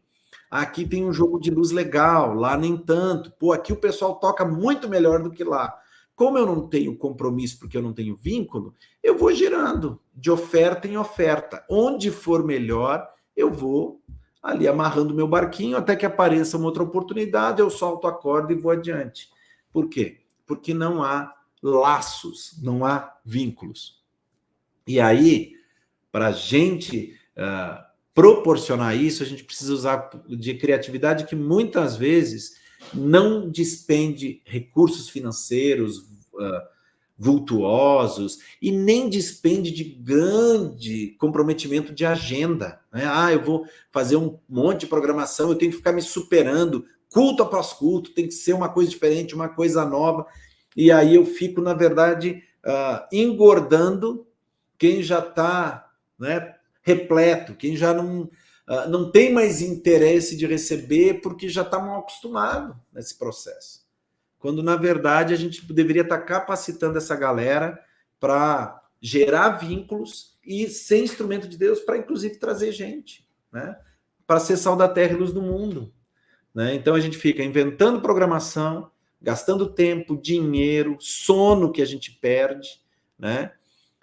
Aqui tem um jogo de luz legal, lá nem tanto. Aqui o pessoal toca muito melhor do que lá. Como eu não tenho compromisso, porque eu não tenho vínculo, eu vou girando de oferta em oferta. Onde for melhor, eu vou ali amarrando meu barquinho até que apareça uma outra oportunidade, eu solto a corda e vou adiante. Por quê? Porque não há laços, não há vínculos. E aí, para a gente proporcionar isso, a gente precisa usar de criatividade que muitas vezes não despende recursos financeiros vultuosos e nem despende de grande comprometimento de agenda, né? Eu vou fazer um monte de programação, eu tenho que ficar me superando, culto após culto, tem que ser uma coisa diferente, uma coisa nova, e aí eu fico, na verdade, engordando quem já está, né, repleto, quem já não tem mais interesse de receber porque já está mal acostumado nesse processo. Quando, na verdade, a gente deveria estar capacitando essa galera para gerar vínculos e ser instrumento de Deus para, inclusive, trazer gente, né? Para ser sal da terra e luz do mundo, né? Então, a gente fica inventando programação, gastando tempo, dinheiro, sono que a gente perde, né?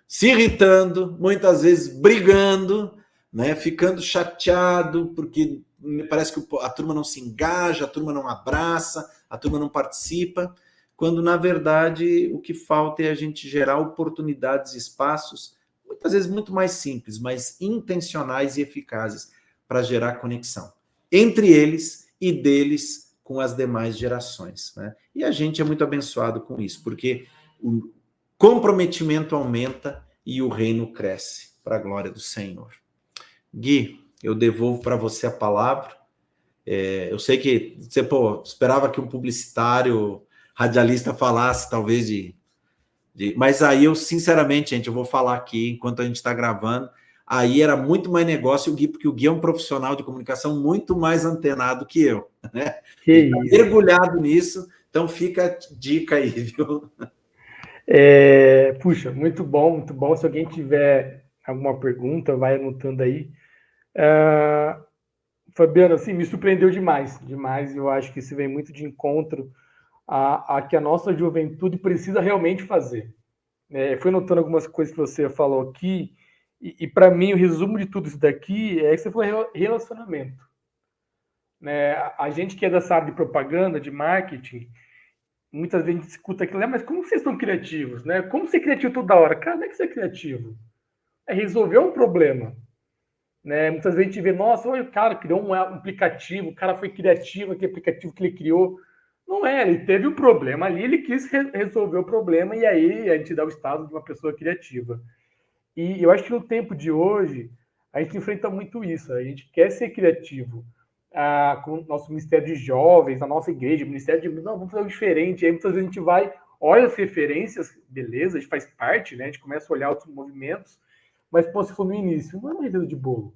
Se irritando, muitas vezes brigando, né? Ficando chateado porque parece que a turma não se engaja, a turma não abraça, a turma não participa, quando, na verdade, o que falta é a gente gerar oportunidades e espaços, muitas vezes muito mais simples, mas intencionais e eficazes para gerar conexão entre eles e deles com as demais gerações, né? E a gente é muito abençoado com isso, porque o comprometimento aumenta e o reino cresce para a glória do Senhor. Gui, eu devolvo para você a palavra. Eu sei que você esperava que um publicitário, radialista falasse, talvez, mas aí eu, sinceramente, gente, eu vou falar aqui, enquanto a gente está gravando, aí era muito mais negócio o Gui, porque o Gui é um profissional de comunicação muito mais antenado que eu, né? Ele está mergulhado nisso, então fica a dica aí, viu? Puxa, muito bom, muito bom. Se alguém tiver alguma pergunta, vai anotando aí. Fabiano, assim, me surpreendeu demais. Eu acho que isso vem muito de encontro a que a nossa juventude precisa realmente fazer. Fui notando algumas coisas que você falou aqui, e para mim, o resumo de tudo isso daqui é que você falou relacionamento. Né? A gente que é dessa área de propaganda, de marketing, muitas vezes a gente escuta aquilo, mas como vocês são criativos? Né? Como ser criativo toda hora? Cara, não é que você é criativo. É resolver um problema. Né? Muitas vezes a gente vê, nossa, olha, o cara criou um aplicativo, o cara foi criativo, aquele aplicativo que ele criou. Não é, ele teve um problema ali, ele quis resolver o problema e aí a gente dá o estado de uma pessoa criativa. E eu acho que no tempo de hoje, a gente enfrenta muito isso, a gente quer ser criativo. Com o nosso Ministério de Jovens, a nossa igreja, o Ministério de... Não, vamos fazer algo diferente. Aí muitas vezes a gente vai, olha as referências, beleza, a gente faz parte, né? A gente começa a olhar outros movimentos, mas, pô, você falou no início, não é uma receita de bolo.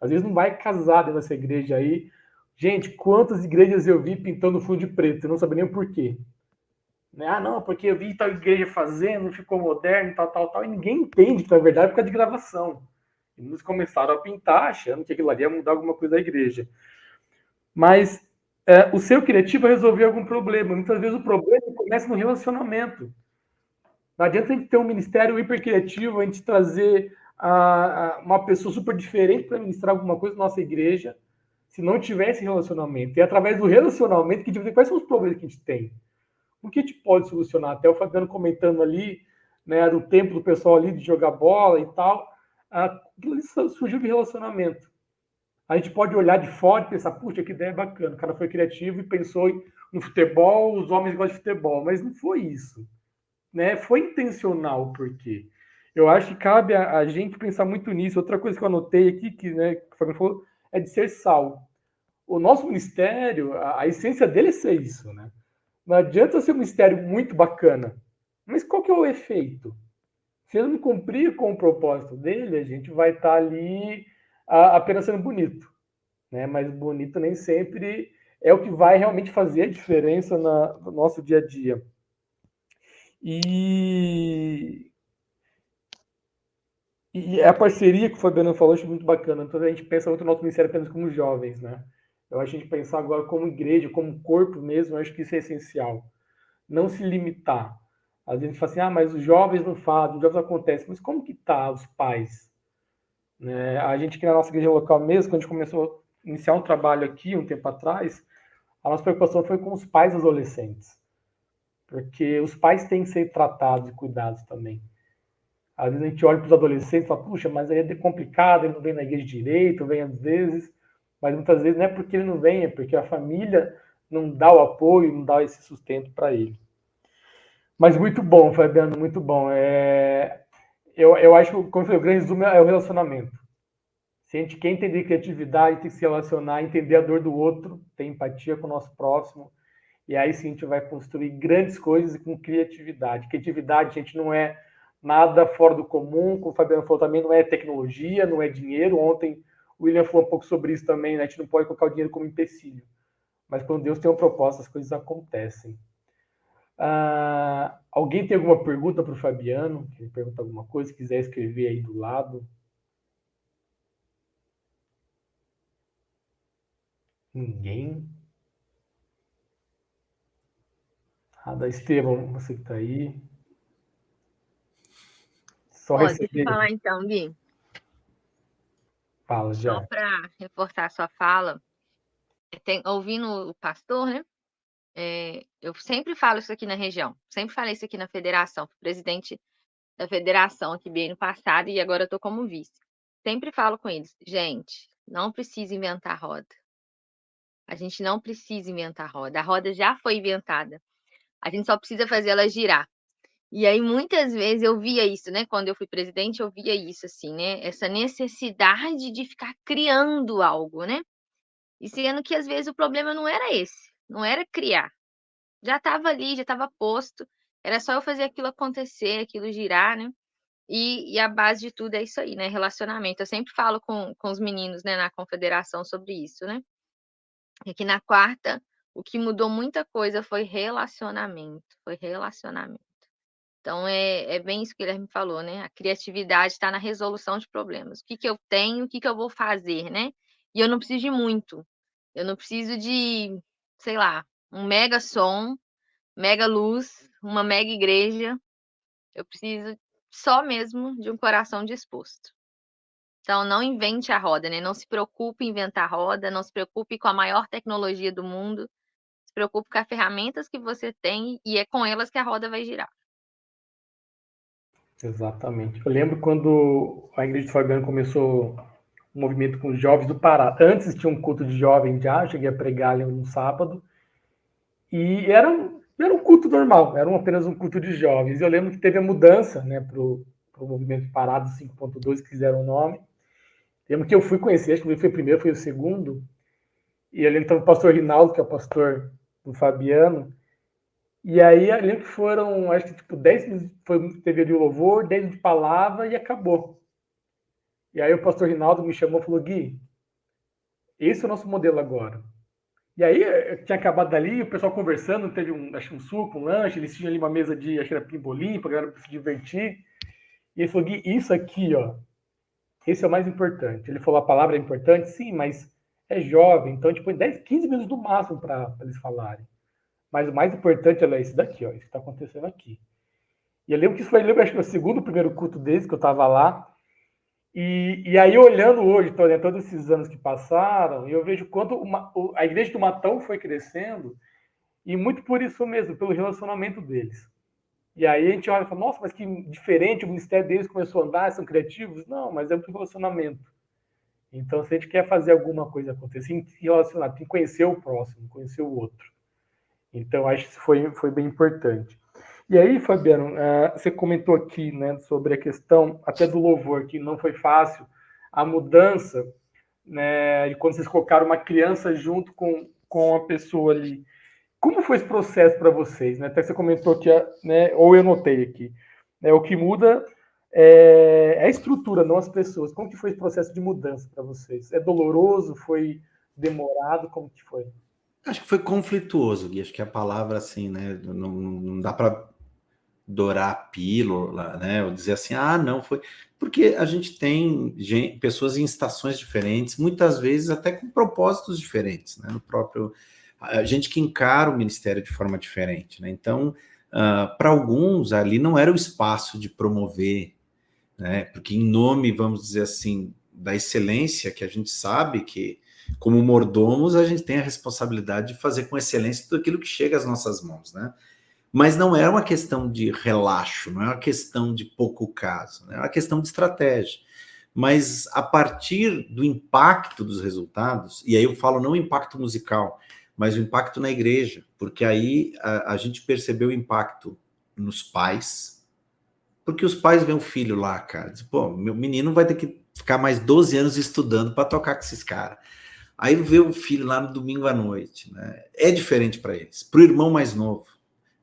Às vezes não vai casar dentro dessa igreja aí. Gente, quantas igrejas eu vi pintando fundo de preto, eu não sabia nem o porquê. Né? Não, porque eu vi tal igreja fazendo, ficou moderno, tal, e ninguém entende que, na verdade, é por causa de gravação. E eles começaram a pintar, achando que aquilo ali ia mudar alguma coisa da igreja. Mas o seu criativo é resolver algum problema. Muitas vezes o problema começa no relacionamento. Não adianta a gente ter um ministério hiper criativo, a gente trazer uma pessoa super diferente para ministrar alguma coisa na nossa igreja, se não tiver esse relacionamento. E é através do relacionamento que a gente vai ver quais são os problemas que a gente tem. O que a gente pode solucionar? Até o Fabiano comentando ali, né, do tempo do pessoal ali de jogar bola e tal. Aquilo surgiu de relacionamento. A gente pode olhar de fora e pensar, puxa, que ideia bacana. O cara foi criativo e pensou no futebol, os homens gostam de futebol. Mas não foi isso. Né? Foi intencional, porque eu acho que cabe a gente pensar muito nisso. Outra coisa que eu anotei aqui, que o Fabiano falou, é de ser sal. O nosso ministério, a essência dele é ser isso, né? Não adianta ser um ministério muito bacana. Mas qual que é o efeito? Se ele não cumprir com o propósito dele, a gente vai estar ali apenas sendo bonito. Né? Mas bonito nem sempre é o que vai realmente fazer a diferença no nosso dia a dia. E a parceria que o Fabiano falou, eu acho muito bacana. Então a gente pensa muito no nosso ministério apenas como jovens, né? Eu acho que a gente pensar agora como igreja, como corpo mesmo, eu acho que isso é essencial. Não se limitar. Às vezes a gente fala assim, mas os jovens não fazem, os jovens acontecem. Mas como que tá os pais? Né? A gente aqui na nossa igreja local mesmo, quando a gente começou a iniciar um trabalho aqui, um tempo atrás, a nossa preocupação foi com os pais adolescentes. Porque os pais têm que ser tratados e cuidados também. Às vezes a gente olha para os adolescentes e fala, puxa, mas aí é complicado, ele não vem na igreja direito, vem às vezes, mas muitas vezes não é porque ele não vem, é porque a família não dá o apoio, não dá esse sustento para ele. Mas muito bom, Fabiano, muito bom. Eu acho que o grande resumo é o relacionamento. Se a gente quer entender criatividade, tem que se relacionar, entender a dor do outro, ter empatia com o nosso próximo, e aí sim a gente vai construir grandes coisas com criatividade. Criatividade, gente, não é nada fora do comum, como o Fabiano falou também, não é tecnologia, não é dinheiro. Ontem o William falou um pouco sobre isso também, né? A gente não pode colocar o dinheiro como empecilho. Mas quando Deus tem uma proposta, as coisas acontecem. Alguém tem alguma pergunta para o Fabiano? Quer perguntar alguma coisa? Quiser escrever aí do lado. Ninguém? Da Estevam, você que está aí. Só Deixa eu receber. falar então, Gui. Fala, já. Só para reforçar a sua fala, ouvindo o pastor, né? Eu sempre falo isso aqui na região, sempre falei isso aqui na federação, fui presidente da federação aqui bem no passado e agora eu estou como vice. Sempre falo com eles, gente, não precisa inventar roda. A gente não precisa inventar roda. A roda já foi inventada. A gente só precisa fazer ela girar. E aí, muitas vezes, eu via isso, né? Quando eu fui presidente, eu via isso, assim, né? Essa necessidade de ficar criando algo, né? E sendo que, às vezes, o problema não era esse. Não era criar. Já estava ali, já estava posto. Era só eu fazer aquilo acontecer, aquilo girar, né? E a base de tudo é isso aí, né? Relacionamento. Eu sempre falo com os meninos, né? Na confederação sobre isso, né? E aqui na quarta, o que mudou muita coisa foi relacionamento. Foi relacionamento. Então, é bem isso que o Guilherme falou, né? A criatividade está na resolução de problemas. O que que eu tenho, o que que eu vou fazer, né? E eu não preciso de muito. Eu não preciso de, sei lá, um mega som, mega luz, uma mega igreja. Eu preciso só mesmo de um coração disposto. Então, não invente a roda, né? Não se preocupe em inventar a roda, não se preocupe com a maior tecnologia do mundo. Se preocupe com as ferramentas que você tem e é com elas que a roda vai girar. Exatamente. Eu lembro quando a Igreja do Fabiano começou o movimento com os jovens do Pará. Antes tinha um culto de jovem já, cheguei a pregar ali um sábado, e era um culto normal, era apenas um culto de jovens. Eu lembro que teve a mudança, né, para o movimento Pará do 5.2, que fizeram o nome. Eu lembro que eu fui conhecer, acho que ele foi o primeiro, foi o segundo, e eu lembro que estava o pastor Rinaldo, que é o pastor do Fabiano, e aí eu lembro que foram, acho que tipo 10 minutos, teve ali o louvor, 10 de palavra e acabou. E aí o pastor Rinaldo me chamou e falou, Gui, esse é o nosso modelo agora. E aí tinha acabado dali, o pessoal conversando, teve acho um suco, um lanche, eles tinham ali uma mesa de, acho que era pimbolim, para a galera se divertir. E ele falou, Gui, isso aqui, ó, esse é o mais importante. Ele falou, a palavra é importante? Sim, mas é jovem, então a gente põe 10, 15 minutos no máximo para eles falarem. Mas o mais importante é isso daqui, ó, isso que está acontecendo aqui. E eu lembro que isso foi, acho que o segundo, primeiro culto deles, que eu estava lá. E aí, olhando hoje, todos esses anos que passaram, eu vejo quanto a igreja do Matão foi crescendo, e muito por isso mesmo, pelo relacionamento deles. E aí a gente olha e fala, nossa, mas que diferente, o ministério deles começou a andar, são criativos? Não, mas é pelo relacionamento. Então, se a gente quer fazer alguma coisa acontecer, tem que relacionar, tem que conhecer o próximo, conhecer o outro. Então, acho que isso foi bem importante. E aí, Fabiano, você comentou aqui, né, sobre a questão até do louvor, que não foi fácil, a mudança, né, de quando vocês colocaram uma criança junto com a pessoa ali. Como foi esse processo para vocês? Né? Até que você comentou que, né, ou eu notei aqui, né, o que muda é a estrutura, não as pessoas. Como que foi esse processo de mudança para vocês? É doloroso? Foi demorado? Como que foi? Acho que foi conflituoso, Gui. Acho que a palavra, assim, né? Não dá para dourar a pílula, né? Ou dizer assim, não foi. Porque a gente tem pessoas em estações diferentes, muitas vezes até com propósitos diferentes, né? No próprio. A gente que encara o ministério de forma diferente, né? Então, para alguns, ali não era o espaço de promover, né? Porque em nome, vamos dizer assim, da excelência, que a gente sabe que, como mordomos, a gente tem a responsabilidade de fazer com excelência tudo aquilo que chega às nossas mãos, né? Mas não é uma questão de relaxo, não é uma questão de pouco caso, né? É uma questão de estratégia. Mas a partir do impacto dos resultados, e aí eu falo não o impacto musical, mas o impacto na igreja, porque aí a gente percebeu o impacto nos pais, porque os pais veem o filho lá, cara, diz, pô, meu menino vai ter que ficar mais 12 anos estudando para tocar com esses caras. Aí vê o filho lá no domingo à noite, né? É diferente para eles, para o irmão mais novo,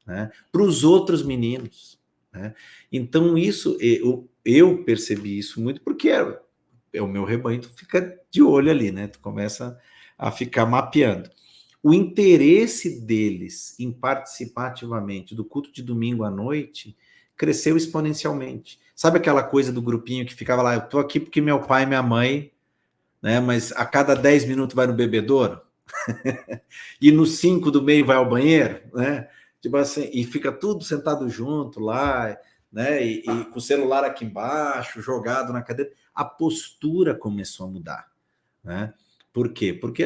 né? Para os outros meninos, né? Então isso eu percebi isso muito porque é o meu rebanho, tu fica de olho ali, né? Tu começa a ficar mapeando. O interesse deles em participar ativamente do culto de domingo à noite cresceu exponencialmente. Sabe aquela coisa do grupinho que ficava lá, eu tô aqui porque meu pai e minha mãe, né? Mas a cada 10 minutos vai no bebedouro e no 5 do meio vai ao banheiro, né? Tipo assim, e fica tudo sentado junto lá, né? E com o celular aqui embaixo, jogado na cadeira. A postura começou a mudar, né? Por quê? Porque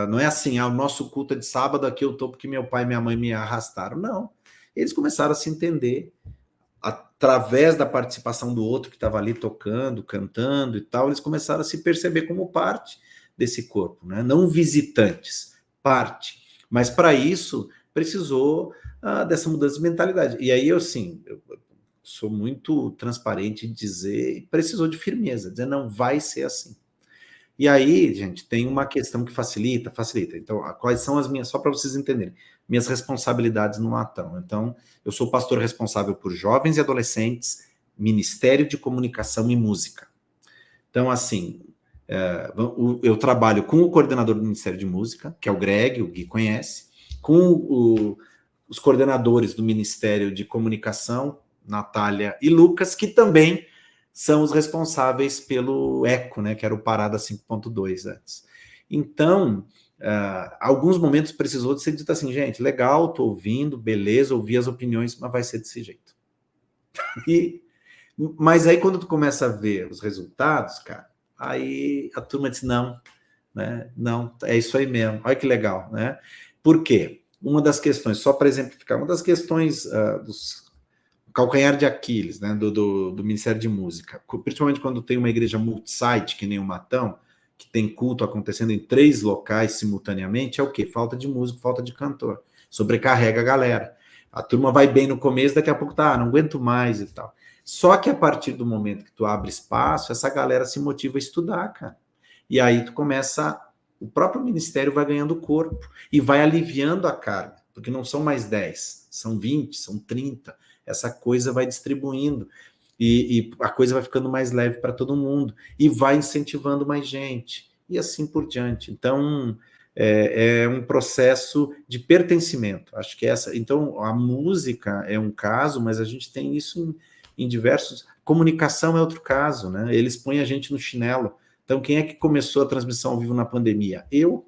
não é assim, o nosso culto é de sábado, aqui eu tô porque meu pai e minha mãe me arrastaram. Não. Eles começaram a se entender através da participação do outro que estava ali tocando, cantando e tal, eles começaram a se perceber como parte desse corpo, né? Não visitantes, parte. Mas para isso precisou dessa mudança de mentalidade. E aí eu sou muito transparente em dizer, precisou de firmeza, dizer não vai ser assim. E aí, gente, tem uma questão que facilita. Então, quais são as minhas, só para vocês entenderem, minhas responsabilidades no Matão. Então, eu sou pastor responsável por jovens e adolescentes, Ministério de Comunicação e Música. Então, assim, eu trabalho com o coordenador do Ministério de Música, que é o Greg, o Gui conhece, com os coordenadores do Ministério de Comunicação, Natália e Lucas, que também são os responsáveis pelo ECO, né, que era o Parada 5.2 antes. Então, alguns momentos precisou de ser dito assim, gente, legal, tô ouvindo, beleza, ouvi as opiniões, mas vai ser desse jeito. Mas aí quando tu começa a ver os resultados, cara, aí a turma diz, não, né, não, é isso aí mesmo, olha que legal, né? Por quê? Uma das questões, só para exemplificar, uma das questões dos calcanhar de Aquiles, né, do Ministério de Música, principalmente quando tem uma igreja multisite, que nem o Matão, que tem culto acontecendo em 3 locais simultaneamente, é o quê? Falta de músico, falta de cantor. Sobrecarrega a galera. A turma vai bem no começo, daqui a pouco não aguento mais e tal. Só que a partir do momento que tu abre espaço, essa galera se motiva a estudar, cara. E aí tu começa, o próprio ministério vai ganhando corpo e vai aliviando a carga, porque não são mais 10, são 20, são 30. Essa coisa vai distribuindo e a coisa vai ficando mais leve para todo mundo e vai incentivando mais gente e assim por diante. Então é um processo de pertencimento. Acho que então a música é um caso, mas a gente tem isso em diversos. Comunicação é outro caso, né? Eles põem a gente no chinelo. Então quem é que começou a transmissão ao vivo na pandemia? Eu.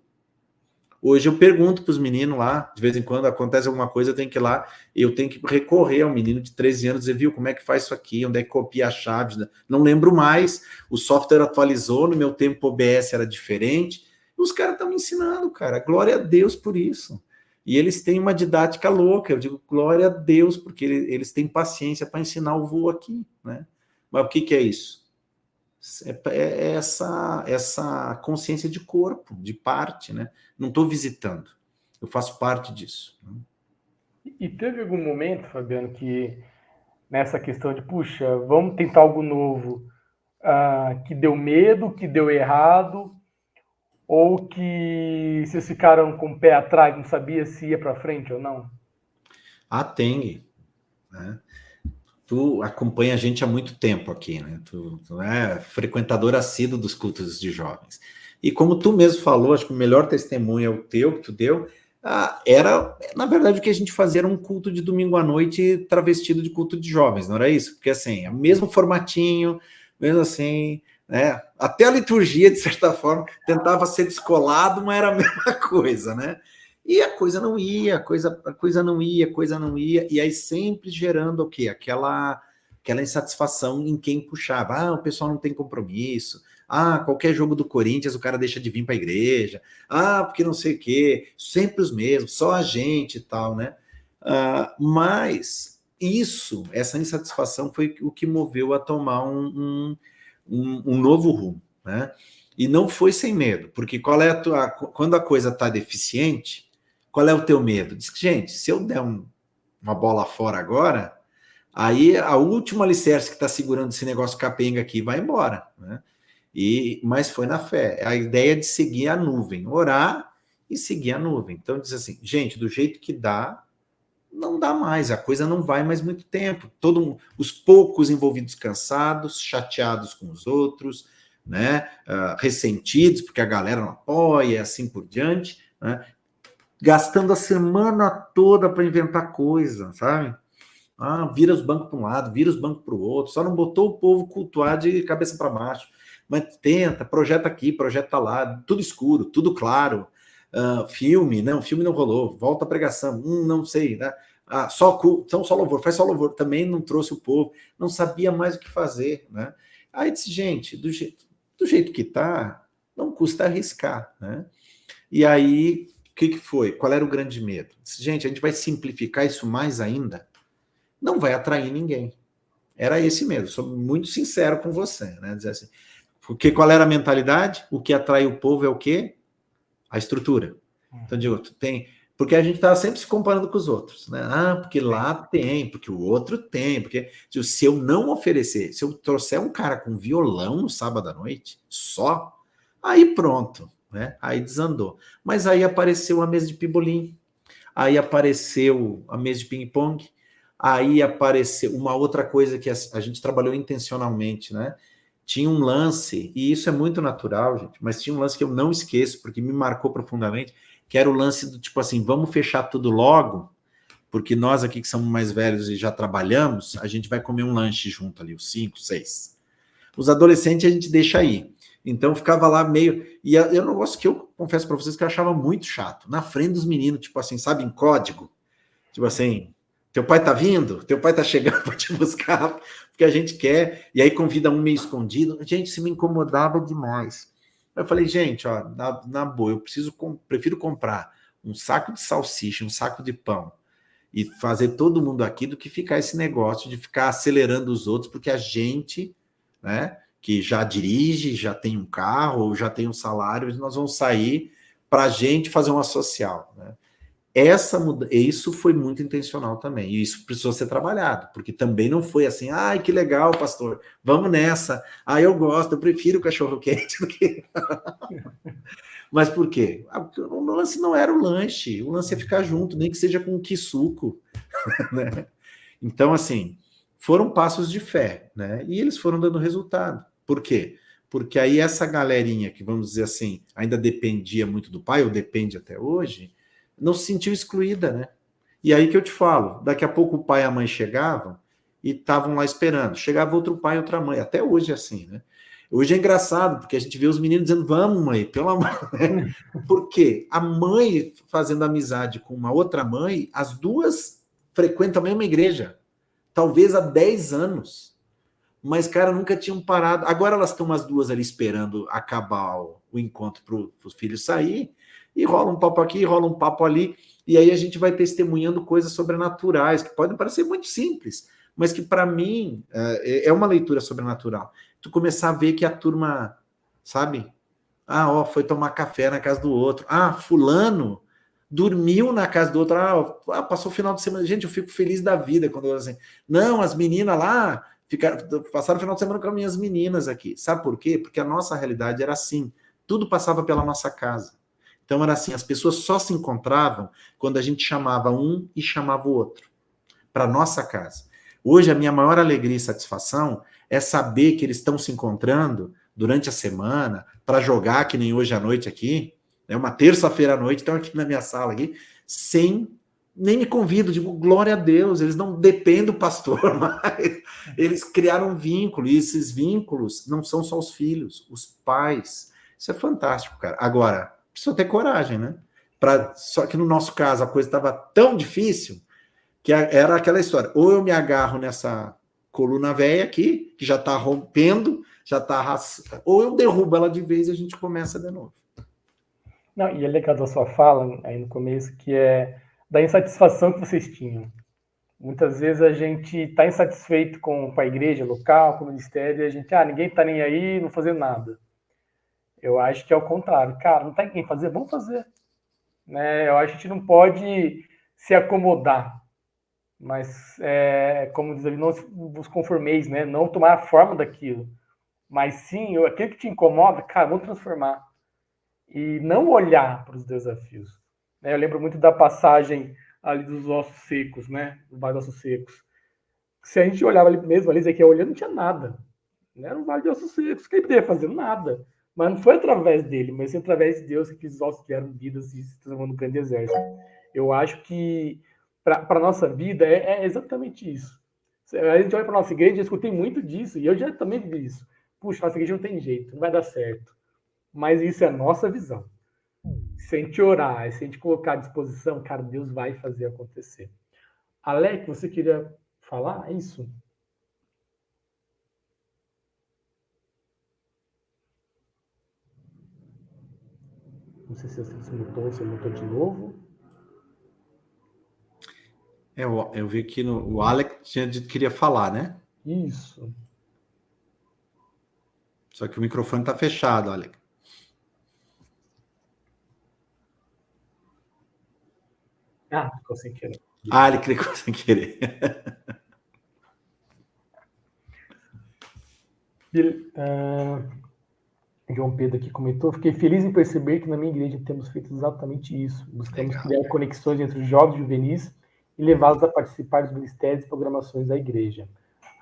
Hoje eu pergunto para os meninos lá, de vez em quando acontece alguma coisa, eu tenho que ir lá, eu tenho que recorrer ao menino de 13 anos e dizer, viu, como é que faz isso aqui, onde é que copia a chave, não lembro mais, o software atualizou, no meu tempo o OBS era diferente, os caras estão me ensinando, cara, glória a Deus por isso. E eles têm uma didática louca, eu digo glória a Deus, porque eles têm paciência para ensinar o voo aqui, né? Mas o que é isso? É essa consciência de corpo, de parte, né? Não estou visitando, eu faço parte disso. E teve algum momento, Fabiano, que nessa questão de, puxa, vamos tentar algo novo, que deu medo, que deu errado, ou que vocês ficaram com o pé atrás, não sabia se ia para frente ou não? Tem, né? Tu acompanha a gente há muito tempo aqui, né? Tu é frequentador assíduo dos cultos de jovens. E como tu mesmo falou, acho que o melhor testemunho é o teu, que tu deu, era, na verdade, o que a gente fazia era um culto de domingo à noite travestido de culto de jovens, não era isso? Porque, assim, é o mesmo formatinho, mesmo assim, né? Até a liturgia, de certa forma, tentava ser descolado, mas era a mesma coisa, né? E a coisa não ia, a coisa não ia, e aí sempre gerando o quê? Aquela insatisfação em quem puxava. O pessoal não tem compromisso. Qualquer jogo do Corinthians o cara deixa de vir para a igreja. Porque não sei o quê. Sempre os mesmos, só a gente e tal, né? Mas essa insatisfação foi o que moveu a tomar um novo rumo, né? E não foi sem medo, porque quando a coisa está deficiente, qual é o teu medo? Diz que, gente, se eu der uma bola fora agora, aí a última alicerce que está segurando esse negócio capenga aqui vai embora, né? Mas foi na fé, a ideia de seguir a nuvem, orar e seguir a nuvem. Então diz assim, gente, do jeito que dá, não dá mais, a coisa não vai mais muito tempo. Os poucos envolvidos cansados, chateados com os outros, né? Ressentidos porque a galera não apoia, assim por diante, né? Gastando a semana toda para inventar coisa, sabe? Vira os bancos para um lado, vira os bancos para o outro, só não botou o povo cultuar de cabeça para baixo. Mas tenta, projeta aqui, projeta lá, tudo escuro, tudo claro. Filme não rolou, volta a pregação, não sei, né? Só louvor, faz só louvor, também não trouxe o povo, não sabia mais o que fazer, né? Aí disse, gente, do jeito que tá, não custa arriscar, né? E aí, o que foi? Qual era o grande medo? Disse, gente, a gente vai simplificar isso mais ainda, não vai atrair ninguém. Era esse medo, sou muito sincero com você, né? Dizer assim, porque qual era a mentalidade? O que atrai o povo é o quê? A estrutura. Então, digo, porque a gente estava sempre se comparando com os outros, né? Porque lá tem, porque o outro tem, porque se eu não oferecer, se eu trouxer um cara com violão no sábado à noite, só, aí pronto, né? Aí desandou. Mas aí apareceu a mesa de pimbolim, aí apareceu a mesa de ping-pong, aí apareceu uma outra coisa que a gente trabalhou intencionalmente, né? Tinha um lance, e isso é muito natural, gente, mas tinha um lance que eu não esqueço, porque me marcou profundamente, que era o lance do tipo assim, vamos fechar tudo logo, porque nós aqui que somos mais velhos e já trabalhamos, a gente vai comer um lanche junto ali, os 5, 6. Os adolescentes a gente deixa aí. Então ficava lá meio... E eu não gosto, que eu confesso para vocês que eu achava muito chato. Na frente dos meninos, tipo assim, sabe, em código. Tipo assim, teu pai tá vindo? Teu pai tá chegando para te buscar, porque a gente quer. E aí convida um meio escondido. Gente, isso me incomodava demais. Eu falei, gente, ó, na boa, eu prefiro comprar um saco de salsicha, um saco de pão e fazer todo mundo aqui do que ficar esse negócio de ficar acelerando os outros, porque a gente, né, que já dirige, já tem um carro, ou já tem um salário, nós vamos sair para a gente fazer uma social, né? Isso foi muito intencional também, e isso precisou ser trabalhado, porque também não foi assim, ai, que legal, pastor, vamos nessa, eu gosto, eu prefiro o cachorro-quente do que... Mas por quê? O lance não era o lanche, o lance é ficar junto, nem que seja com um quisuco, né? Então, assim, foram passos de fé, né? E eles foram dando resultado. Por quê? Porque aí essa galerinha que, vamos dizer assim, ainda dependia muito do pai, ou depende até hoje, não se sentiu excluída, né? E aí que eu te falo, daqui a pouco o pai e a mãe chegavam e estavam lá esperando. Chegava outro pai e outra mãe. Até hoje é assim, né? Hoje é engraçado, porque a gente vê os meninos dizendo, vamos, mãe, pelo amor, né? Por quê? A mãe fazendo amizade com uma outra mãe, as duas frequentam a mesma igreja, talvez há 10 anos. Mas, cara, nunca tinham parado. Agora elas estão as duas ali esperando acabar o encontro para os filhos sair, e rola um papo aqui, rola um papo ali, e aí a gente vai testemunhando coisas sobrenaturais, que podem parecer muito simples, mas que para mim é uma leitura sobrenatural. Tu começar a ver que a turma, sabe? Foi tomar café na casa do outro. Fulano dormiu na casa do outro. Passou o final de semana. Gente, eu fico feliz da vida quando eu assim, não, as meninas lá passaram o final de semana com as minhas meninas aqui. Sabe por quê? Porque a nossa realidade era assim. Tudo passava pela nossa casa. Então era assim, as pessoas só se encontravam quando a gente chamava um e chamava o outro para nossa casa. Hoje a minha maior alegria e satisfação é saber que eles estão se encontrando durante a semana para jogar, que nem hoje à noite aqui, né, uma terça-feira à noite, estão aqui na minha sala aqui, nem me convido, digo, glória a Deus, eles não dependem do pastor, mas eles criaram um vínculo, e esses vínculos não são só os filhos, os pais. Isso é fantástico, cara. Agora, precisa ter coragem, né? Só que no nosso caso a coisa estava tão difícil que era aquela história. Ou eu me agarro nessa coluna velha aqui, que já está rompendo, já está ou eu derrubo ela de vez e a gente começa de novo. Não, e é legal da sua fala aí no começo, que é da insatisfação que vocês tinham. Muitas vezes a gente está insatisfeito com a igreja local, com o ministério, e a gente, ninguém está nem aí, não fazendo nada. Eu acho que é o contrário. Cara, não tem quem fazer? Vamos fazer. Né? Eu acho que a gente não pode se acomodar, mas, como diz ali, não vos conformeis, né? Não tomar a forma daquilo. Mas sim, aquilo que te incomoda, cara, vamos transformar. E não olhar para os desafios. Eu lembro muito da passagem ali dos ossos secos, né? Do Vale dos Ossos Secos. Se a gente olhava ali mesmo, ali, Ezequiel olhando, não tinha nada. Não era um Vale de Ossos Secos. O que ele poderia fazer? Nada. Mas não foi através dele, mas sim através de Deus que aqueles ossos vieram vidas e se transformando num grande exército. Eu acho que para a nossa vida é exatamente isso. A gente olha para a nossa igreja, eu escutei muito disso, e eu já também vi isso. Puxa, nossa igreja não tem jeito, não vai dar certo. Mas isso é a nossa visão. Se a gente orar, se a gente colocar à disposição, cara, Deus vai fazer acontecer. Alec, você queria falar isso? Não sei se você mutou de novo. Eu vi que o Alec tinha dito que queria falar, né? Isso. Só que o microfone está fechado, Alec. Ficou sem querer. Ele clicou sem querer. João Pedro aqui comentou: fiquei feliz em perceber que na minha igreja temos feito exatamente isso. Buscamos criar conexões entre os jovens juvenis e levá-los a participar dos ministérios e programações da igreja.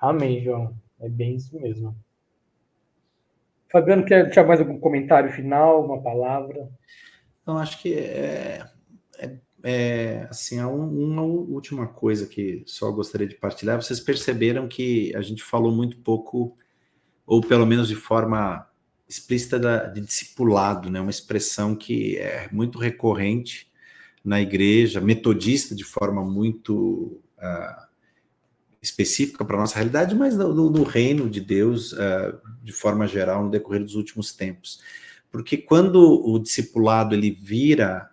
Amém, João. É bem isso mesmo. Fabiano, quer deixar mais algum comentário final, uma palavra? Então, acho que assim, uma última coisa que só gostaria de partilhar. Vocês perceberam que a gente falou muito pouco, ou pelo menos de forma explícita, de discipulado, né? Uma expressão que é muito recorrente na igreja, metodista de forma muito específica para a nossa realidade, mas no reino de Deus, de forma geral, no decorrer dos últimos tempos. Porque quando o discipulado ele vira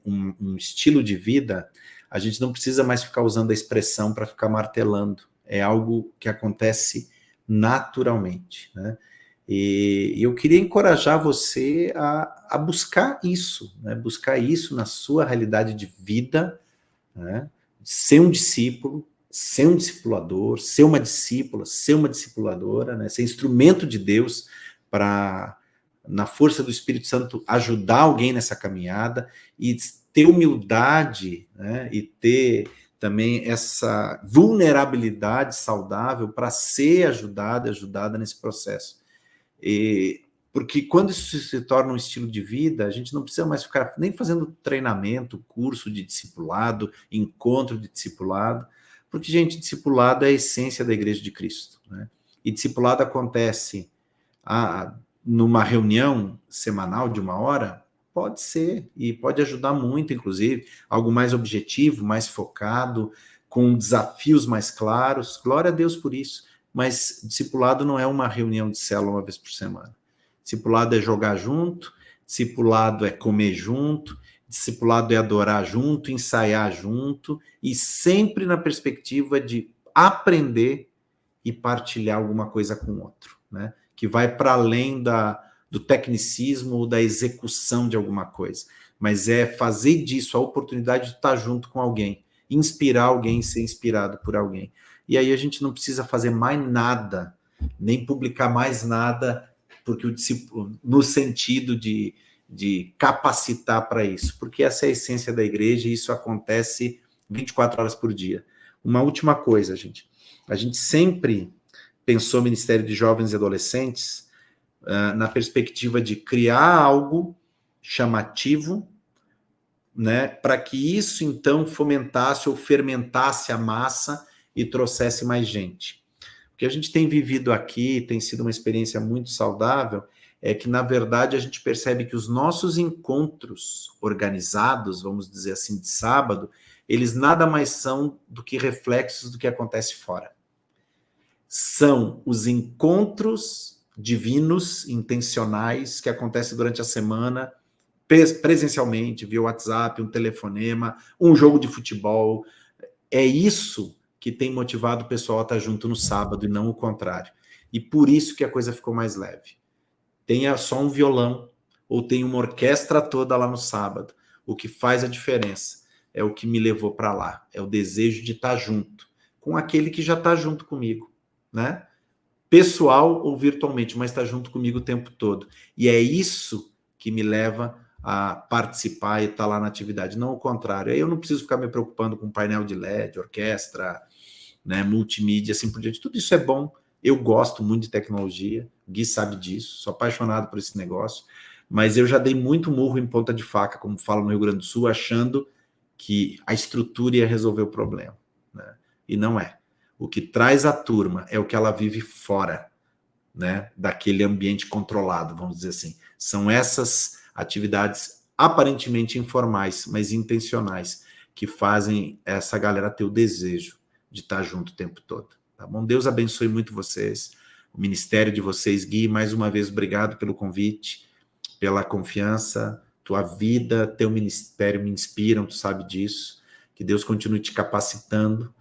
um estilo de vida, a gente não precisa mais ficar usando a expressão para ficar martelando. É algo que acontece naturalmente, né? E eu queria encorajar você a buscar isso, né? Buscar isso na sua realidade de vida, né? Ser um discípulo, ser um discipulador, ser uma discípula, ser uma discipuladora, né? Ser instrumento de Deus para, na força do Espírito Santo, ajudar alguém nessa caminhada e ter humildade, né? E ter também essa vulnerabilidade saudável para ser ajudada nesse processo. Porque quando isso se torna um estilo de vida, a gente não precisa mais ficar nem fazendo treinamento, curso de discipulado, encontro de discipulado, porque, gente, discipulado é a essência da Igreja de Cristo, né? E discipulado acontece numa reunião semanal de 1 hora, pode ser, e pode ajudar muito, inclusive, algo mais objetivo, mais focado, com desafios mais claros. Glória a Deus por isso. Mas discipulado não é uma reunião de célula uma vez por semana. Discipulado é jogar junto, discipulado é comer junto, discipulado é adorar junto, ensaiar junto, e sempre na perspectiva de aprender e partilhar alguma coisa com o outro, né? Que vai para além do tecnicismo ou da execução de alguma coisa, mas é fazer disso a oportunidade de estar junto com alguém, inspirar alguém, ser inspirado por alguém. E aí a gente não precisa fazer mais nada, nem publicar mais nada, porque no sentido de capacitar para isso, porque essa é a essência da igreja e isso acontece 24 horas por dia. Uma última coisa, gente. A gente sempre pensou o Ministério de Jovens e Adolescentes na perspectiva de criar algo chamativo, né, para que isso, então, fomentasse ou fermentasse a massa e trouxesse mais gente. O que a gente tem vivido aqui, tem sido uma experiência muito saudável, é que, na verdade, a gente percebe que os nossos encontros organizados, vamos dizer assim, de sábado, eles nada mais são do que reflexos do que acontece fora. São os encontros divinos, intencionais, que acontecem durante a semana, presencialmente, via WhatsApp, um telefonema, um jogo de futebol. É isso que tem motivado o pessoal a estar junto no sábado e não o contrário. E por isso que a coisa ficou mais leve. Tenha só um violão ou tem uma orquestra toda lá no sábado. O que faz a diferença é o que me levou para lá. É o desejo de estar junto com aquele que já está junto comigo, né? Pessoal ou virtualmente, mas está junto comigo o tempo todo. E é isso que me leva a participar e estar lá na atividade, não o contrário. Aí eu não preciso ficar me preocupando com painel de LED, orquestra, né, multimídia, assim por diante. Tudo isso é bom. Eu gosto muito de tecnologia, o Gui sabe disso, sou apaixonado por esse negócio, mas eu já dei muito murro em ponta de faca, como falo no Rio Grande do Sul, achando que a estrutura ia resolver o problema, né? E não é. O que traz a turma é o que ela vive fora, né, daquele ambiente controlado, vamos dizer assim. São essas atividades aparentemente informais, mas intencionais, que fazem essa galera ter o desejo de estar junto o tempo todo. Tá bom? Deus abençoe muito vocês, o ministério de vocês. Gui, mais uma vez, obrigado pelo convite, pela confiança. Tua vida, teu ministério me inspiram, tu sabe disso. Que Deus continue te capacitando,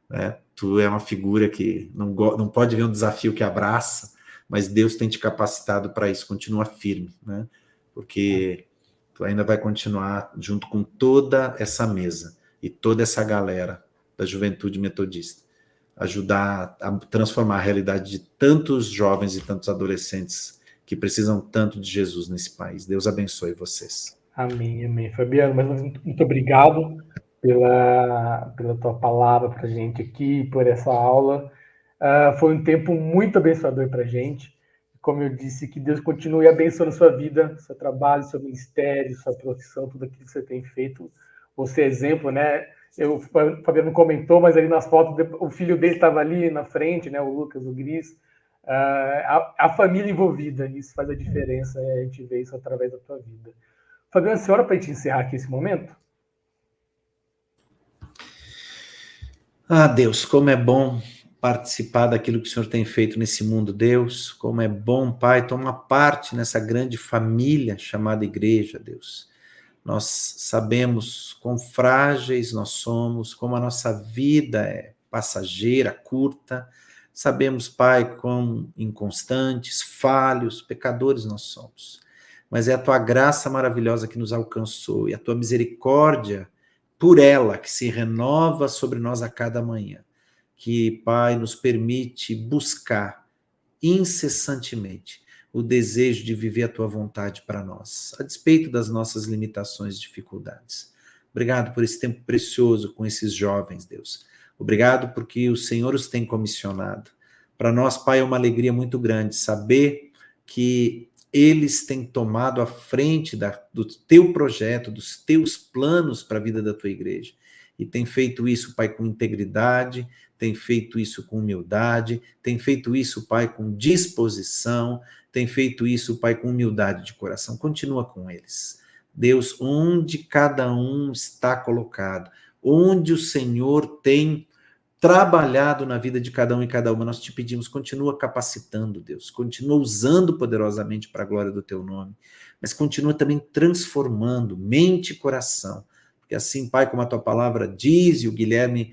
né? Tu é uma figura que não pode ver um desafio que abraça, mas Deus tem te capacitado para isso. Continua firme, né? Porque tu ainda vai continuar junto com toda essa mesa e toda essa galera da juventude metodista, ajudar a transformar a realidade de tantos jovens e tantos adolescentes que precisam tanto de Jesus nesse país. Deus abençoe vocês. Amém, amém. Fabiano, mas muito obrigado pela tua palavra para a gente aqui, por essa aula. Foi um tempo muito abençoador para a gente. Como eu disse, que Deus continue abençoando sua vida, seu trabalho, seu ministério, sua profissão, tudo aquilo que você tem feito. Você é exemplo, né? O Fabiano comentou, mas ali nas fotos, o filho dele estava ali na frente, né? O Lucas, o Gris. A família envolvida, isso faz a diferença, a gente vê isso através da tua vida. Fabiano, a senhora, para a gente encerrar aqui esse momento? Deus, como é bom participar daquilo que o Senhor tem feito nesse mundo, Deus. Como é bom, Pai, tomar parte nessa grande família chamada igreja, Deus. Nós sabemos quão frágeis nós somos, como a nossa vida é passageira, curta. Sabemos, Pai, quão inconstantes, falhos, pecadores nós somos. Mas é a Tua graça maravilhosa que nos alcançou e a Tua misericórdia por ela que se renova sobre nós a cada manhã. Que, Pai, nos permite buscar incessantemente o desejo de viver a Tua vontade para nós, a despeito das nossas limitações e dificuldades. Obrigado por esse tempo precioso com esses jovens, Deus. Obrigado porque o Senhor os tem comissionado. Para nós, Pai, é uma alegria muito grande saber que eles têm tomado a frente do teu projeto, dos teus planos para a vida da tua igreja. E tem feito isso, Pai, com integridade, tem feito isso com humildade, tem feito isso, Pai, com disposição, tem feito isso, Pai, com humildade de coração. Continua com eles. Deus, onde cada um está colocado, onde o Senhor tem trabalhado na vida de cada um e cada uma, nós te pedimos, continua capacitando, Deus, continua usando poderosamente para a glória do teu nome, mas continua também transformando mente e coração, porque assim, Pai, como a tua palavra diz, e o Guilherme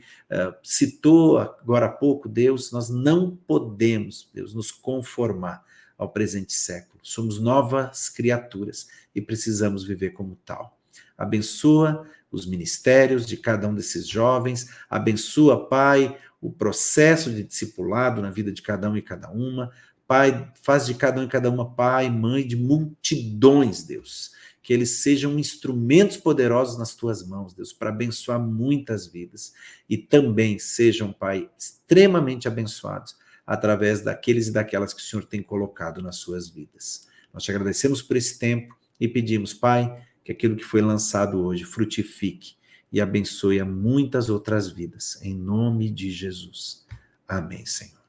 citou agora há pouco, Deus, nós não podemos, Deus, nos conformar ao presente século, somos novas criaturas e precisamos viver como tal. Abençoa os ministérios de cada um desses jovens, abençoa, Pai, o processo de discipulado na vida de cada um e cada uma. Pai, faz de cada um e cada uma pai, mãe de multidões, Deus. Que eles sejam instrumentos poderosos nas tuas mãos, Deus, para abençoar muitas vidas. E também sejam, Pai, extremamente abençoados através daqueles e daquelas que o Senhor tem colocado nas suas vidas. Nós te agradecemos por esse tempo e pedimos, Pai, que aquilo que foi lançado hoje frutifique e abençoe a muitas outras vidas. Em nome de Jesus. Amém, Senhor.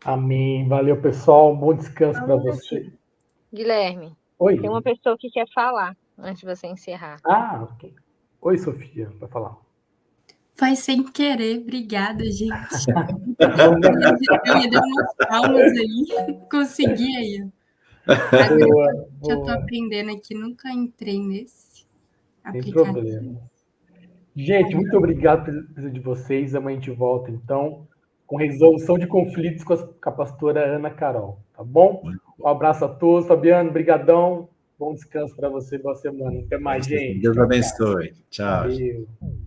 Amém. Valeu, pessoal. Um bom descanso para você. Guilherme, Oi. tem uma pessoa que quer falar antes de você encerrar. Ok. Oi, Sofia, para falar. Foi sem querer, obrigada, gente. Eu ia dar umas palmas aí, consegui aí. Boa, Já estou boa, aprendendo aqui, nunca entrei nesse sem aplicativo. problema. Gente, muito obrigado pela presença de vocês. Amanhã a gente volta, então, com resolução de conflitos com a pastora Ana Carol, tá bom? Um abraço a todos. Fabiano, brigadão. Bom descanso para você, boa semana. Até mais, gente. Deus Tchau, tchau. abençoe. Tchau. Valeu.